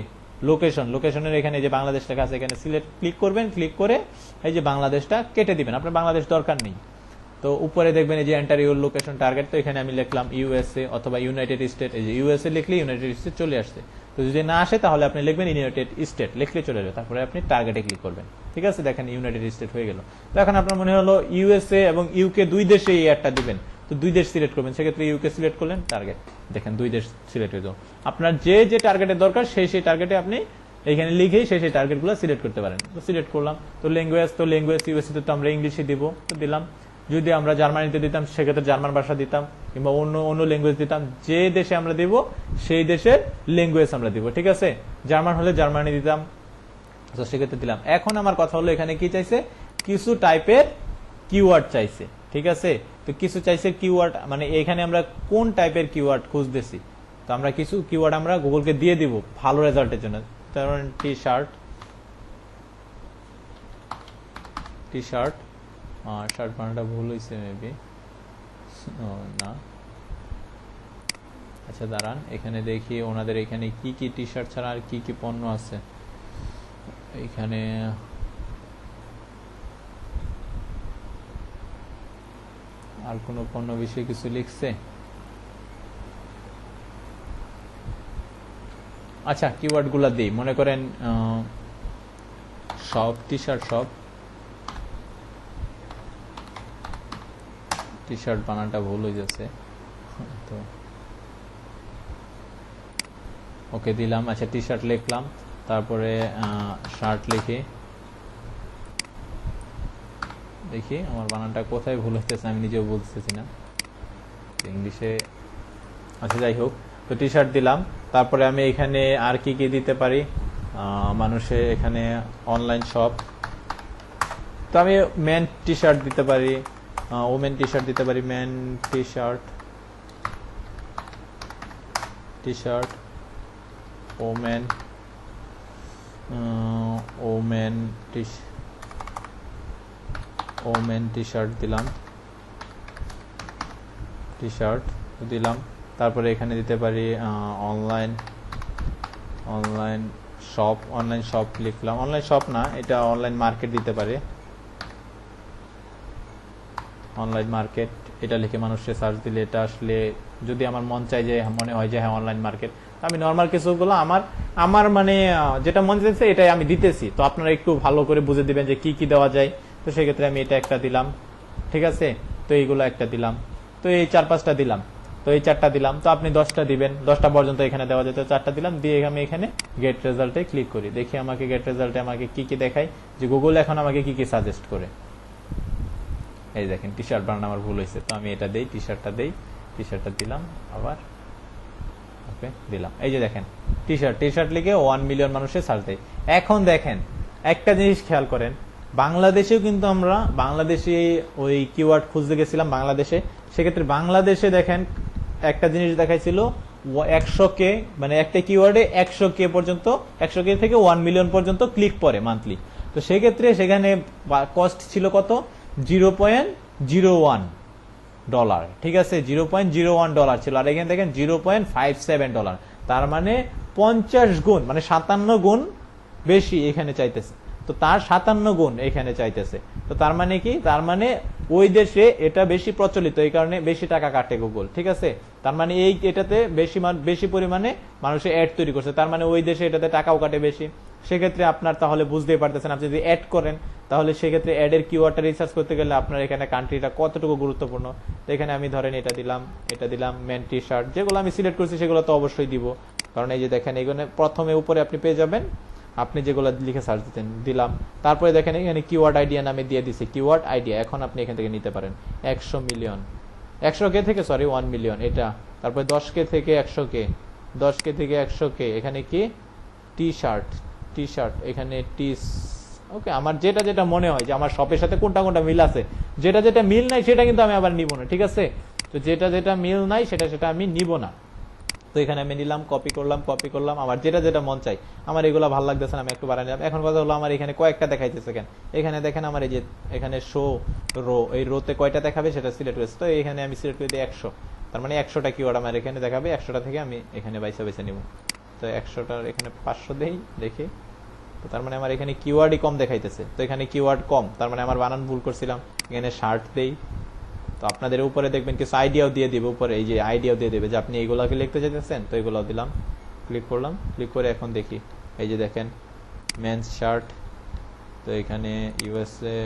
লোকেশনের এখানে যে বাংলাদেশ লেখা আছে, এখানে সিলেক্ট ক্লিক করবেন, ক্লিক করে এই যে বাংলাদেশটা কেটে দিবেন, আপনার বাংলাদেশ দরকার নেই। তো উপরে দেখবেন এই যে এন্টার ইউর লোকেশন টার্গেট, তো এখানে আমি লিখলাম ইউএসএ অথবা ইউনাইটেড স্টেট, এই যে ইউএসএ লিখলে ইউনাইটেড স্টেট চলে আসছে। তো যদি না আসে তাহলে আপনি লিখবেন ইউনাইটেড স্টেট, লিখলে চলে যাবে, তারপরে আপনি টার্গেটে ক্লিক করবেন, ঠিক আছে। দেখেন ইউনাইটেড স্টেট হয়ে গেল। তো এখন আপনার মনে হলো ইউএসএ এবং ইউকে দুই দেশে এই অ্যাডটা দিবেন, তো দুই দেশ সিলেক্ট করবেন, সেক্ষেত্রে ইউকে সিলেক্ট করলেন, টার্গেট দেখেন দুই দেশ সিলেক্ট হয়ে যাবে। আপনার যে টার্গেটের দরকার সেই টার্গেটে আপনি এখানে লিখেই সেই টার্গেটগুলো সিলেক্ট করতে পারেন। তো সিলেক্ট করলাম। তো ল্যাঙ্গুয়েজ ইউএসএ তো আমরা ইংলিশে দিব, তো দিলাম। যদি আমরা জার্মানিতে দিতাম সেক্ষেত্রে জার্মান ভাষা দিতাম, কিংবা অন্য ল্যাঙ্গুয়েজ দিতাম, যে দেশে আমরা দিব সেই দেশের ল্যাঙ্গুয়েজ আমরা দিব, ঠিক আছে। জার্মান হলে জার্মানি দিতাম, তো সেক্ষেত্রে দিলাম। এখন আমার কথা হলো এখানে কি চাইছে, কিছু টাইপের কিওয়ার্ড চাইছে, ঠিক আছে। তো কিছু চাইছে কিওয়ার্ড, মানে এখানে আমরা কোন টাইপের কিওয়ার্ড খুঁজতেছি, তো আমরা কিছু কিওয়ার্ড আমরা গুগলকে দিয়ে দিব ভালো রেজাল্টের জন্য। ধরেন টি শার্ট শার্ট বানাটা ভুল হয়েছে মেবি, না, আচ্ছা দাঁড়ান, এখানে দেখি ওনাদের এখানে কি কি টি শার্ট ছাড়া আর কি কি পণ্য আছে। এখানে আর কোন পণ্য বিষয়ে কিছু লিখছে, আচ্ছা কিওয়ার্ড গুলা দিই। মনে করেন শপ, টি শার্ট বানানটা ভুল হয়ে যাচ্ছে, তো ওকে দিলাম। আচ্ছা টি শার্ট লিখলাম, তারপরে শার্ট লিখি, দেখি আমার বানানটা কোথায় ভুল হতেছে, আমি নিজেও বুঝতেছি না ইংলিশে। আচ্ছা যাই হোক, তো টি শার্ট দিলাম। তারপরে আমি এখানে আর কি কি দিতে পারি, মানুষের এখানে অনলাইন শপ, তো আমি মেন টি শার্ট দিতে পারি, ওমেন টি শার্ট দিতে পারি, men T shirt women T shirt দিলাম, টি শার্ট দিলাম। তারপরে এখানে দিতে পারি অনলাইন শপ লিখলাম, অনলাইন শপ না, এটা অনলাইন মার্কেট দিতে পারি, অনলাইন মার্কেট এটা লিখে মানুষে সার্চ দিলে এটা আসলে যদি আমার মন চায় যে মনে হয় যে হ্যাঁ অনলাইন মার্কেট, আমি নর্মাল কিছুগুলো আমার মানে যেটা মন চাইছে এটাই আমি দিতেছি। তো আপনারা একটু ভালো করে বুঝে দিবেন যে কি কি দেওয়া যায়। তো সেক্ষেত্রে আমি এটা একটা দিলাম, ঠিক আছে। তো এইগুলো একটা দিলাম, তো এই 4-5টা দিলাম, তো এই 4টা দিলাম। তো আপনি 10টা দিবেন, 10টা পর্যন্ত এখানে দেওয়া যেত, 4টা দিলাম। দিয়ে আমি এখানে গেট রেজাল্টে ক্লিক করি, দেখি আমাকে গেট রেজাল্টে আমাকে কি কি দেখায়, যে গুগল এখন আমাকে কি কি সাজেস্ট করে। এই দেখেন টি শার্ট বানানো আমার ভুল হয়েছে, তো আমি এটা দেই, টি শার্টটা দেই, টি শার্টটা দিলাম, আবার ওকে দিলাম। এই যে দেখেন টি শার্ট লিখে 1 মিলিয়ন মানুষের সার্চ দেয়। এখন দেখেন একটা জিনিস খেয়াল করেন, বাংলাদেশেও কিন্তু আমরা বাংলাদেশে ওই কিওয়ার্ড খুঁজতে গেছিলাম বাংলাদেশে, সেক্ষেত্রে বাংলাদেশে দেখেন একটা জিনিস দেখাইছিল 100K, মানে একটা কিওয়ার্ডে 100K পর্যন্ত, 100K থেকে 1 মিলিয়ন পর্যন্ত ক্লিক পড়ে মান্থলি। তো সেক্ষেত্রে সেখানে কস্ট ছিল কত, $0.01, ঠিক আছে, $0.01 ছিল। আর এখানে দেখেন $0.57, তার মানে 50 গুণ, মানে 57 গুণ বেশি এখানে চাইতেছে। তো তার 57 গুণ এখানে চাইতেছে। তো তার মানে কি, তার মানে ওই দেশে এটা বেশি প্রচলিত, এই কারণে বেশি টাকা কাটে গুগল, ঠিক আছে। তার মানে এটাতে বেশি পরিমাণে মানুষে অ্যাড তৈরি করছে, তার মানে ওই দেশে এটাতে টাকাও কাটে বেশি। সেক্ষেত্রে আপনার তাহলে বুঝতেই পারতেছেন, আপনি যদি অ্যাড করেন তাহলে সেক্ষেত্রে অ্যাডের কিওয়ার্ডটা রিসার্চ করতে গেলে আপনার এখানে কান্ট্রিটা কতটুকু গুরুত্বপূর্ণ। তো এখানে আমি ধরেন এটা দিলাম মেন টি শার্ট, যেগুলো আমি সিলেক্ট করছি সেগুলো তো অবশ্যই দিব, কারণ এই যে দেখেন এখানে প্রথমে উপরে আপনি পেয়ে যাবেন আপনি যেগুলো লিখে সার্চ দিলাম। তারপরে দেখেন এখানে কিওয়ার্ড আইডিয়া নামে দিয়ে দিছি, কিওয়ার্ড আইডিয়া। এখন আপনি এখান থেকে নিতে পারেন 100 মিলিয়ন, 100K থেকে 1 মিলিয়ন এটা। তারপরে 10K থেকে 100K, 10K থেকে 100K, এখানে কি টি শার্ট, এখানে ওকে। আমার যেটা মনে হয় যে আমার শপের সাথে কোনটা মিল আছে, যেটা মিল নাই সেটা কিন্তু আমি আবার নিব না, ঠিক আছে। তো যেটা মিল নাই সেটা আমি নিব না। তো এখানে আমি নিলাম, কপি করলাম, আমার যেটা মন চাই। আমার এগুলো ভালো লাগতেছে না, আমি একটু বাড়াই নিলাম। এখন কথা হলো আমার এখানে কয়েকটা দেখাইতেছে কেন, এখানে দেখেন আমার এই যে এখানে শো রো, এই রোতে কয়টা দেখাবে সেটা সিলেক্ট করেছে। তো এখানে আমি সিলেক্ট করে দিই 100, তার মানে 100টা কিওয়ার্ড আমার এখানে দেখাবে। 100টা থেকে আমি এখানে বেছে নিব। তো 100টার এখানে 500 দেই, দেখি। তো তার মানে আমার এখানে কিওয়ার্ডই কম দেখাইতেছে, তো এখানে কিওয়ার্ড কম, তার মানে আমার বানান ভুল করছিলাম। এখানে শার্ট দেই। তো আপনাদের উপরে দেখবেন কিছু আইডিয়াও দিয়ে দিবে, উপরে এই যে আইডিয়াও দিয়ে দেবে যে আপনি এইগুলাকে লিখতে চাইতেছেন। তো এগুলো দিলাম, ক্লিক করলাম, ক্লিক করে এখন দেখি এই যে দেখেন মেন্স শার্ট। তো এখানে ইউএসএ,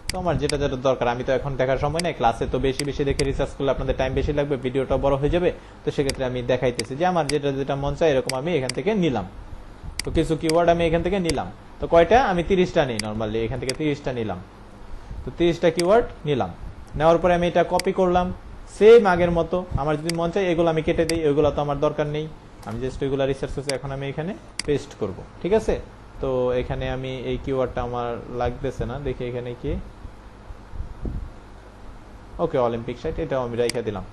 তো আমার যেটা দরকার, আমি তো এখন দেখার সময় নাই, ক্লাসে তো বেশি দেখে রিসার্চ করলে আপনাদের টাইম বেশি লাগবে, ভিডিওটা বড় হয়ে যাবে। তো সেক্ষেত্রে আমি দেখাইতেছি যে আমার যেটা মন চায় এরকম আমি এখান থেকে নিলাম। তো কিছু কিওয়ার্ড আমি এখান থেকে নিলাম। তো কয়টা, আমি 30টা নিই নর্মালি, এখান থেকে 30টা নিলাম। তো 30টা কিওয়ার্ড নিলাম, নেওয়ার পরে আমি এটা কপি করলাম সেম আগের মতো। আমার যদি মন চাই এগুলো আমি কেটে দিই, এগুলো তো আমার দরকার নেই, আমি জাস্ট এগুলো রিসার্চ করছি। এখন আমি এখানে পেস্ট করব, ঠিক আছে। তো এখানে আমি এই কিওয়ার্ডটা আমার লাগতেছে না, দেখি এখানে কি, ওকে অলিম্পিক সাইট, এটাও আমি রেখে দিলাম।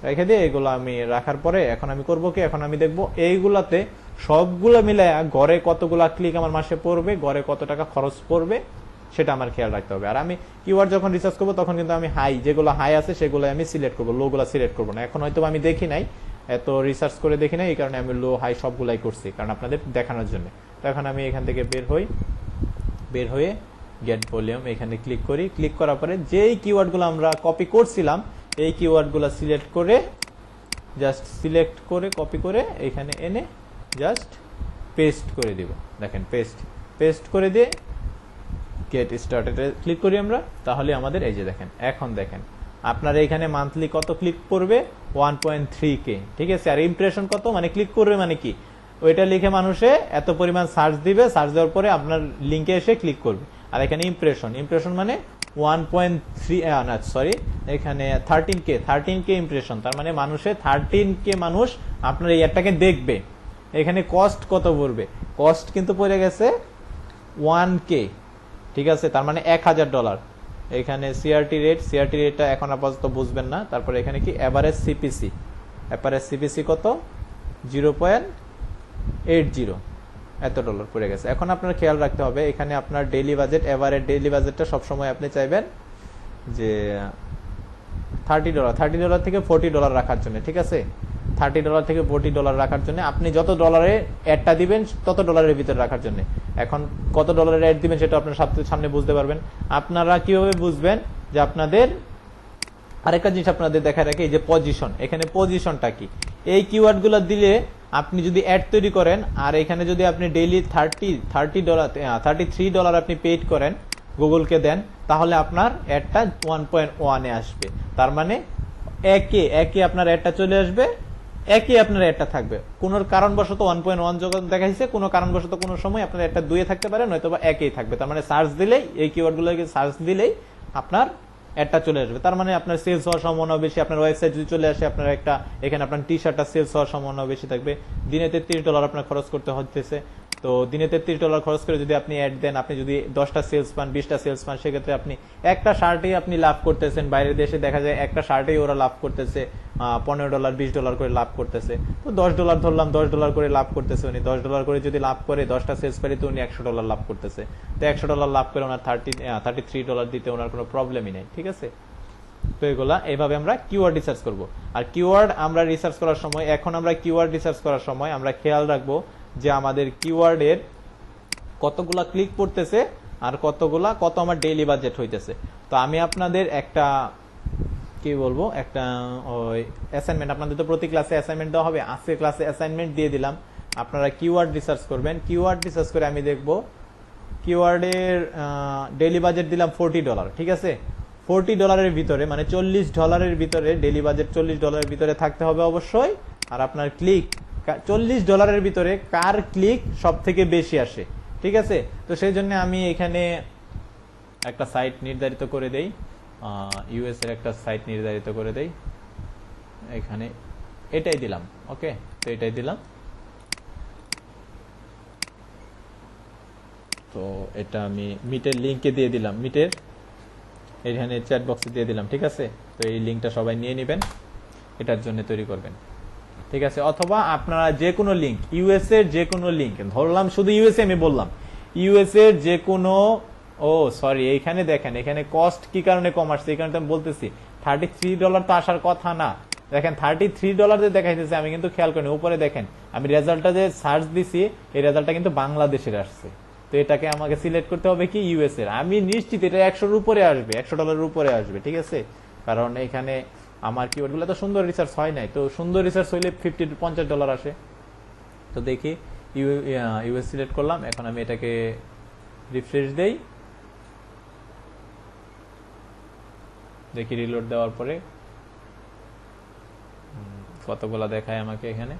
রেখে দিয়ে এগুলো আমি রাখার পরে এখন আমি করবো কি, এখন আমি দেখবো এইগুলাতে সবগুলো মিলে গড়ে কতগুলা ক্লিক আমার মাসে পড়বে, গড়ে কত টাকা খরচ পড়বে সেটা আমার খেয়াল রাখতে হবে। আর আমি কিওয়ার্ড যখন রিসার্চ করবো তখন কিন্তু আমি যেগুলো হাই আছে সেগুলো আমি সিলেক্ট করবো, লো গুলা সিলেক্ট করবো না। এখন হয়তো আমি দেখি নাই, এত রিসার্চ করে দেখি নাই, এই কারণে আমি লো হাই সবগুলাই করছি, কারণ আপনাদের দেখানোর জন্য। তো এখন আমি এখান থেকে বের হয়ে গেট ভলিউম এখানে ক্লিক করি। ক্লিক করার পরে যেই কিওয়ার্ডগুলো আমরা কপি করছিলাম এই কিওয়ার্ডগুলো সিলেক্ট করে, জাস্ট সিলেক্ট করে কপি করে এখানে এনে জাস্ট পেস্ট করে দিব। দেখেন পেস্ট করে দিয়ে গেট স্টার্টেড ক্লিক করি আমরা, তাহলে আমাদের এই যে দেখেন, এখন দেখেন আপনার এখানে মান্থলি কত ক্লিক করবে, 1.3K, ঠিক আছে। আর ইমপ্রেশন কত, মানে ক্লিক করবে মানে কি, ওইটা লিখে মানুষে এত পরিমাণ সার্চ দিবে, সার্চ দেওয়ার পরে আপনার লিঙ্কে এসে ক্লিক করবে। আর এখানে ইমপ্রেশন মানে এখানে 13K ইমপ্রেশন, তার মানে মানুষে 13K মানুষ আপনার এই অ্যাডটাকে দেখবে। এখানে কস্ট কত পড়বে, কস্ট কিন্তু পড়ে গেছে 1K, ঠিক আছে, তার মানে $1000। এখানে সিআরটি রেটটা এখন আপাতত বুঝবেন না। তারপরে এখানে কি এভারেজ সিপিসি কত, 0.80, এত ডলার পড়ে গেছে। এখন আপনার খেয়াল রাখতে হবে এখানে আপনার ডেইলি বাজেট, এভারেজ ডেইলি বাজেটটা সবসময় আপনি চাইবেন যে $30 থেকে $40 রাখার জন্য, ঠিক আছে। $30 থেকে $40 রাখার জন্য, আপনি যত ডলারে অ্যাডটা দিবেন তত ডলারের ভিতরে রাখার জন্য। এখন কত ডলারের অ্যাড দিবেন সেটা আপনার সামনে বুঝতে পারবেন। আপনারা কিভাবে বুঝবেন যে আপনাদের আরেকটা জিনিস আপনাদের দেখায় রাখি, এই যে পজিশন, এখানে পজিশনটা কি, এই কিওয়ার্ড গুলো দিলে আপনি যদি অ্যাড তৈরি করেন আর এখানে যদি আপনি ডেইলি $33 আপনি পেইড করেন, গুগলকে দেন, তাহলে আপনার অ্যাডটা 1.1 আসবে। তার মানে একে আপনার অ্যাডটা চলে আসবে, একই আপনার অ্যাডটা থাকবে। কোন কারণবশত 1.1 যখন দেখাইছে, কোন কারণবশত কোন সময় আপনার একটা 2 থাকতে পারে, নয়তো বা একই থাকবে। তার মানে সার্চ দিলেই, এই কিওয়ার্ডগুলোকে সার্চ দিলেই আপনার অ্যাডটা চলে আসবে। তার মানে আপনার সেলস হওয়ার সম্ভাবনা বেশি। আপনার ওয়েবসাইট যদি চলে আসে, আপনার একটা এখানে আপনার টি-শার্টটা সেলস হওয়ার সম্ভাবনা বেশি থাকবে। দিনে $33 আপনার খরচ করতে হচ্ছে। তো দিনে $33 খরচ করে যদি আপনি অ্যাড দেন, আপনি যদি 10টা সেলস পান, 20টা সেলস পান, সেক্ষেত্রে আপনি একটা শার্টেই আপনি লাভ করতেছেন। বাইরের দেশে দেখা যায় একটা শার্টেই ওরা লাভ করতেছে $15, $20 করে লাভ করতেছে। তো $10 ধরলাম, $10 করে লাভ করতেছে উনি। $10 করে যদি লাভ করে 10টা সেলস পারে, তো উনি $100 লাভ করতেছে। তো $100 লাভ করে ওনার $33 দিতে ওনার কোনো প্রবলেমই নেই, ঠিক আছে। তো এগুলা এইভাবে আমরা কিওয়ার্ড রিসার্চ করব। আর কিওয়ার্ড আমরা রিসার্চ করার সময়, এখন আমরা কিওয়ার্ড রিসার্চ করার সময় আমরা খেয়াল রাখবো যে আমাদের কিওয়ার্ডের কতগুলা ক্লিক পড়তেছে আর কত আমার ডেইলি বাজেট হইতেছে। তো আমি আপনাদের একটা কি বলবো, একটা ওই অ্যাসাইনমেন্ট, আপনাদের তো প্রতি ক্লাসে অ্যাসাইনমেন্ট দেওয়া হবে, আজকে ক্লাসে অ্যাসাইনমেন্ট দিয়ে দিলাম। আপনারা কিওয়ার্ড রিসার্চ করবেন। কিওয়ার্ড রিসার্চ করে আমি দেখব কিওয়ার্ডের ডেইলি বাজেট দিলাম $40, ঠিক আছে। $40 ভিতরে, মানে $40 ভিতরে ডেইলি বাজেট $40 ভিতরে থাকতে হবে অবশ্যই। আর আপনার ক্লিক $40 ভিতরে কার ক্লিক সব থেকে বেশি আসে, ঠিক আছে। তো সেই জন্য আমি এখানে একটা সাইট নির্ধারিত করে দেই, ইউএস এর একটা সাইট নির্ধারিত করে দেই, এখানে এটাই দিলাম। ওকে, তো এটাই দিলাম। তো এটা আমি মিটের লিঙ্কে দিয়ে দিলাম, মিটের এখানে চ্যাট বক্সে দিয়ে দিলাম, ঠিক আছে। তো এই লিঙ্কটা সবাই নিয়ে নেবেন, এটার জন্য তৈরি করবেন, ঠিক আছে। অথবা আপনারা যে কোনো লিঙ্ক, ইউএস এর যে কোনো লিঙ্ক ধরলাম, শুধু ইউএসএ আমি বললাম, ইউএস এর যে কোনো, সরি, এইখানে দেখেন, এখানে কস্ট কি কারণে কম আসছে, এই কারণে আমি বলতেছি $33 তো আসার কথা না। দেখেন $33 যে দেখাইতেছে, আমি কিন্তু খেয়াল করিনি। উপরে দেখেন আমি রেজাল্টটা যে সার্চ দিছি, এই রেজাল্টটা কিন্তু বাংলাদেশের আসছে। তো এটাকে আমাকে সিলেক্ট করতে হবে কি, ইউএস এর। আমি নিশ্চিত এটা $100 উপরে আসবে, $100 উপরে আসবে, ঠিক আছে। কারণ এখানে আমার কিওয়ার্ডগুলো তো সুন্দর রিসার্চ হয় নাই। তো সুন্দর রিসার্চ হইলে $50 আসে। তো দেখি ইউএস সিলেক্ট করলাম। এখন আমি এটাকে রিফ্রেশ দেই, দেখি রিলোড দেওয়ার পরে কতগুলা দেখায় আমাকে এখানে,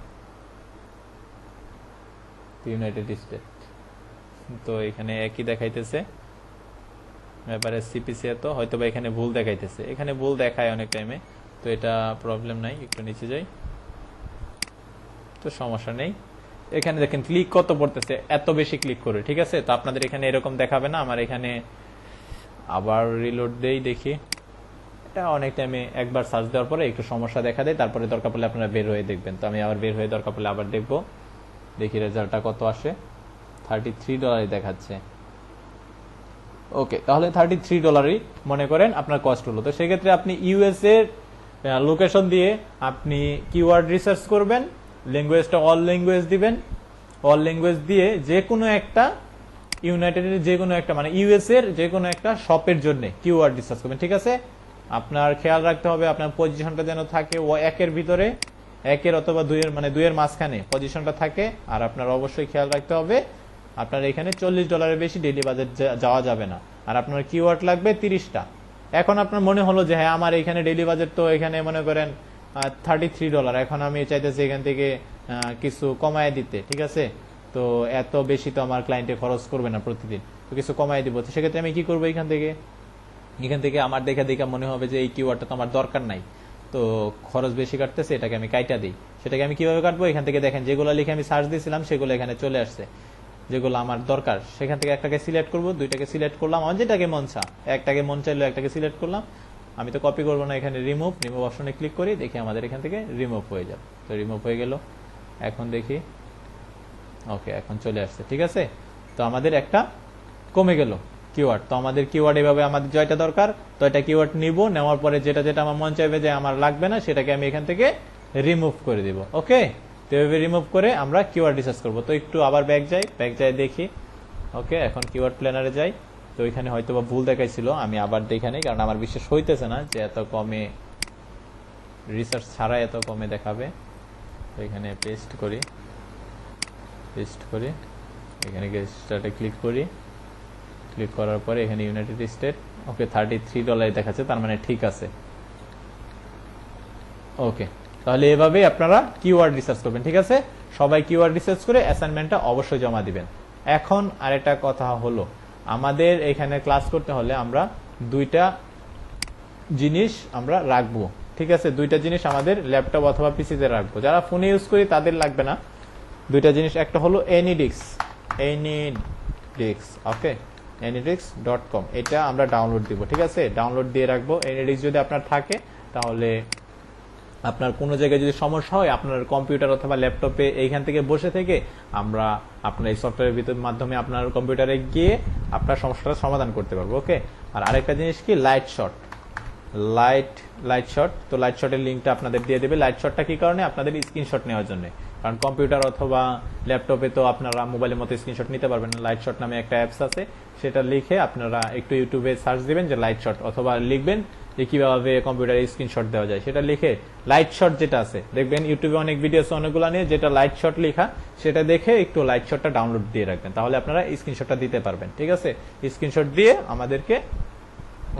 ইউনাইটেড স্টেট। তো এখানে একই দেখাইতেছে, এবারে সিপিসি তো হয়তো বা এখানে ভুল দেখাইতেছে, এখানে ভুল দেখায় অনেক টাইমে। তো এটা প্রবলেম নাই, একটু নিচে যাই, তো সমস্যা নেই। এখানে দেখেন ক্লিক কত পড়তেছে, এত বেশি ক্লিক করে, ঠিক আছে। তো আপনাদের এখানে এরকম দেখাবে না। আমার এখানে আবার রিলোড দেই, দেখি। এটা অনেক টাইমে একবার সার্চ দেওয়ার পরে একটু সমস্যা দেখা দেয়, তারপরে দরকার পড়লে আপনারা বের হয়ে দেখবেন। তো আমি আবার বের হয়ে দরকার পড়লে আবার দেখবো, দেখি রেজাল্টটা কত আসে। $33 দেখাচ্ছে। ওকে, তাহলে $33 মনে করেন আপনার কস্ট হলো। তো সেক্ষেত্রে আপনি ইউএস এর লোকেশন দিয়ে আপনি কিওয়ার্ড রিসার্চ করবেন, ল্যাঙ্গুয়েজটা অল ল্যাঙ্গুয়েজ দিবেন, অল ল্যাঙ্গুয়েজ দিয়ে যে কোনো একটা ইউনাইটেডের যে কোনো একটা, মানে ইউএস এর যে কোনো একটা শপের জন্য কিওয়ার্ড রিসার্চ করবেন, ঠিক আছে। আপনার খেয়াল রাখতে হবে আপনার পজিশনটা যেন থাকে ও একের ভিতরে, একের অথবা দুইয়ের, মানে দুইয়ের মাঝখানে পজিশনটা থাকে। আর আপনার অবশ্যই খেয়াল রাখতে হবে আপনার এখানে $40 বেশি ডেইলি বাজেট যাওয়া যাবে না। আর আপনার কিওয়ার্ড লাগবে 30টা। এখন আপনার মনে হলো যে হ্যাঁ, আমার এখানে ডেইলি বাজেট তো এখানে মনে করেন $33, এখন আমি চাইতেছি এখান থেকে কিছু কমায় দিতে, ঠিক আছে। তো এত বেশি তো আমার ক্লায়েন্টে খরচ করবে না প্রতিদিন, তো কিছু কমায় দিব। তো সেক্ষেত্রে আমি কি করবো, এখান থেকে আমার দেখা মনে হবে যে এই কিওয়ার্ডটা তো আমার দরকার নাই, তো খরচ বেশি কাটতেছে, এটাকে আমি কাইটা দিই। সেটাকে আমি কিভাবে কাটবো, এখান থেকে দেখেন যেগুলো লিখে আমি সার্চ দিয়েছিলাম সেগুলো এখানে চলে আসছে, যেগুলো আমার দরকার। সেখান থেকে একটাকে সিলেক্ট করবো, দুইটাকে সিলেক্ট করলাম, আমার যেটাকে মন চা, একটাকে মন চাইলো একটাকে সিলেক্ট করলাম। আমি তো কপি করবো না, এখানে রিমুভ অপশনে ক্লিক করি, দেখি আমাদের এখান থেকে রিমুভ হয়ে যাবে। তো রিমুভ হয়ে গেল। এখন দেখি, ওকে, এখন চলে আসছে, ঠিক আছে। তো আমাদের একটা কমে গেল কিওয়ার্ড। তো আমাদের কিওয়ার্ড এভাবে আমাদের জয়টা দরকার, তো এটা কিওয়ার্ড নিব, নেওয়ার পরে যেটা আমার মন চাইবে যে আমার লাগবে না, সেটাকে আমি এখান থেকে রিমুভ করে দিব। ওকে, তো এভাবে রিমুভ করে আমরা কিওয়ার্ড রিসার্চ করব। তো একটু আবার ব্যাক যাই দেখি। ওকে, এখন কিওয়ার্ড প্ল্যানারে যাই, তো এখানে হয়তো বা ভুল দেখাইছিল, আমি আবার দেখে নেই, কারণ আমার বিশ্বাস হইতেছে না যে এত কমে রিসার্চ ছাড়া এত কমে দেখাবে। তো এখানে পেস্ট করি, এখানে গেট স্টার্টে ক্লিক করি, ক্লিক করার পরে এখানে ইউনাইটেড স্টেট, ওকে $33 দেখাচ্ছে, তার মানে ঠিক আছে। ওকে, তাহলে এভাবেই আপনারা কিওয়ার্ড রিসার্চ করবেন। ঠিক আছে, সবাই কিওয়ার্ড রিসার্চ করে অ্যাসাইনমেন্টটা অবশ্যই জমা দিবেন। এখন আরেকটা কথা হলো, আমাদের এখানে ক্লাস করতে হলে আমরা দুইটা জিনিস আমরা রাখবো। ঠিক আছে, দুইটা জিনিস আমাদের ল্যাপটপ অথবা পিসিতে রাখবো। যারা ফোনে ইউজ করি তাদের লাগবে না। দুইটা জিনিস, একটা হলো AnyDesk, ওকে, anydesk.com, এটা আমরা ডাউনলোড দিব। ঠিক আছে, ডাউনলোড দিয়ে রাখবো। AnyDesk যদি আপনার থাকে তাহলে আপনার কোনো জায়গায় যদি সমস্যা হয়, আপনার কম্পিউটার অথবা ল্যাপটপে এইখান থেকে বসে থেকে আমরা আপনার এই সফটওয়্যারের মাধ্যমে আপনার কম্পিউটারে গিয়ে আপনার সমস্যাটা সমাধান করতে পারবো। ওকে, আর আরেকটা জিনিস কি, লাইট শট। তো লাইট শটের লিঙ্কটা আপনাদের দিয়ে দেবে। লাইট শটটা কি কারণে, আপনাদের স্ক্রিনশট নেওয়ার জন্য, কারণ কম্পিউটার অথবা ল্যাপটপে তো আপনারা মোবাইলের মতো স্ক্রিনশট নিতে পারবেন না। লাইট শট নামে একটা অ্যাপস আছে, সেটা লিখে আপনারা একটু ইউটিউবে সার্চ দিবেন যে লাইট শট, অথবা লিখবেন যে কিভাবে কম্পিউটারে স্ক্রিনশট দেওয়া যায়, সেটা লিখে লাইট শট যেটা আছে দেখবেন ইউটিউবে অনেক ভিডিও আছে অনেকগুলো নিয়ে, যেটা লাইট শট লেখা সেটা দেখে একটু লাইট শটটা ডাউনলোড দিয়ে রাখবেন, তাহলে আপনারা স্ক্রিনশটটা দিতে পারবেন। ঠিক আছে, স্ক্রিনশট দিয়ে আমাদেরকে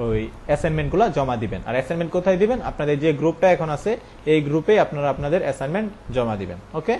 ওই অ্যাসাইনমেন্ট গুলা জমা দিবেন। আর অ্যাসাইনমেন্ট কোথায় দিবেন, আপনাদের যে গ্রুপটা এখন আছে এই গ্রুপে আপনারা আপনাদের অ্যাসাইনমেন্ট জমা দিবেন। ওকে।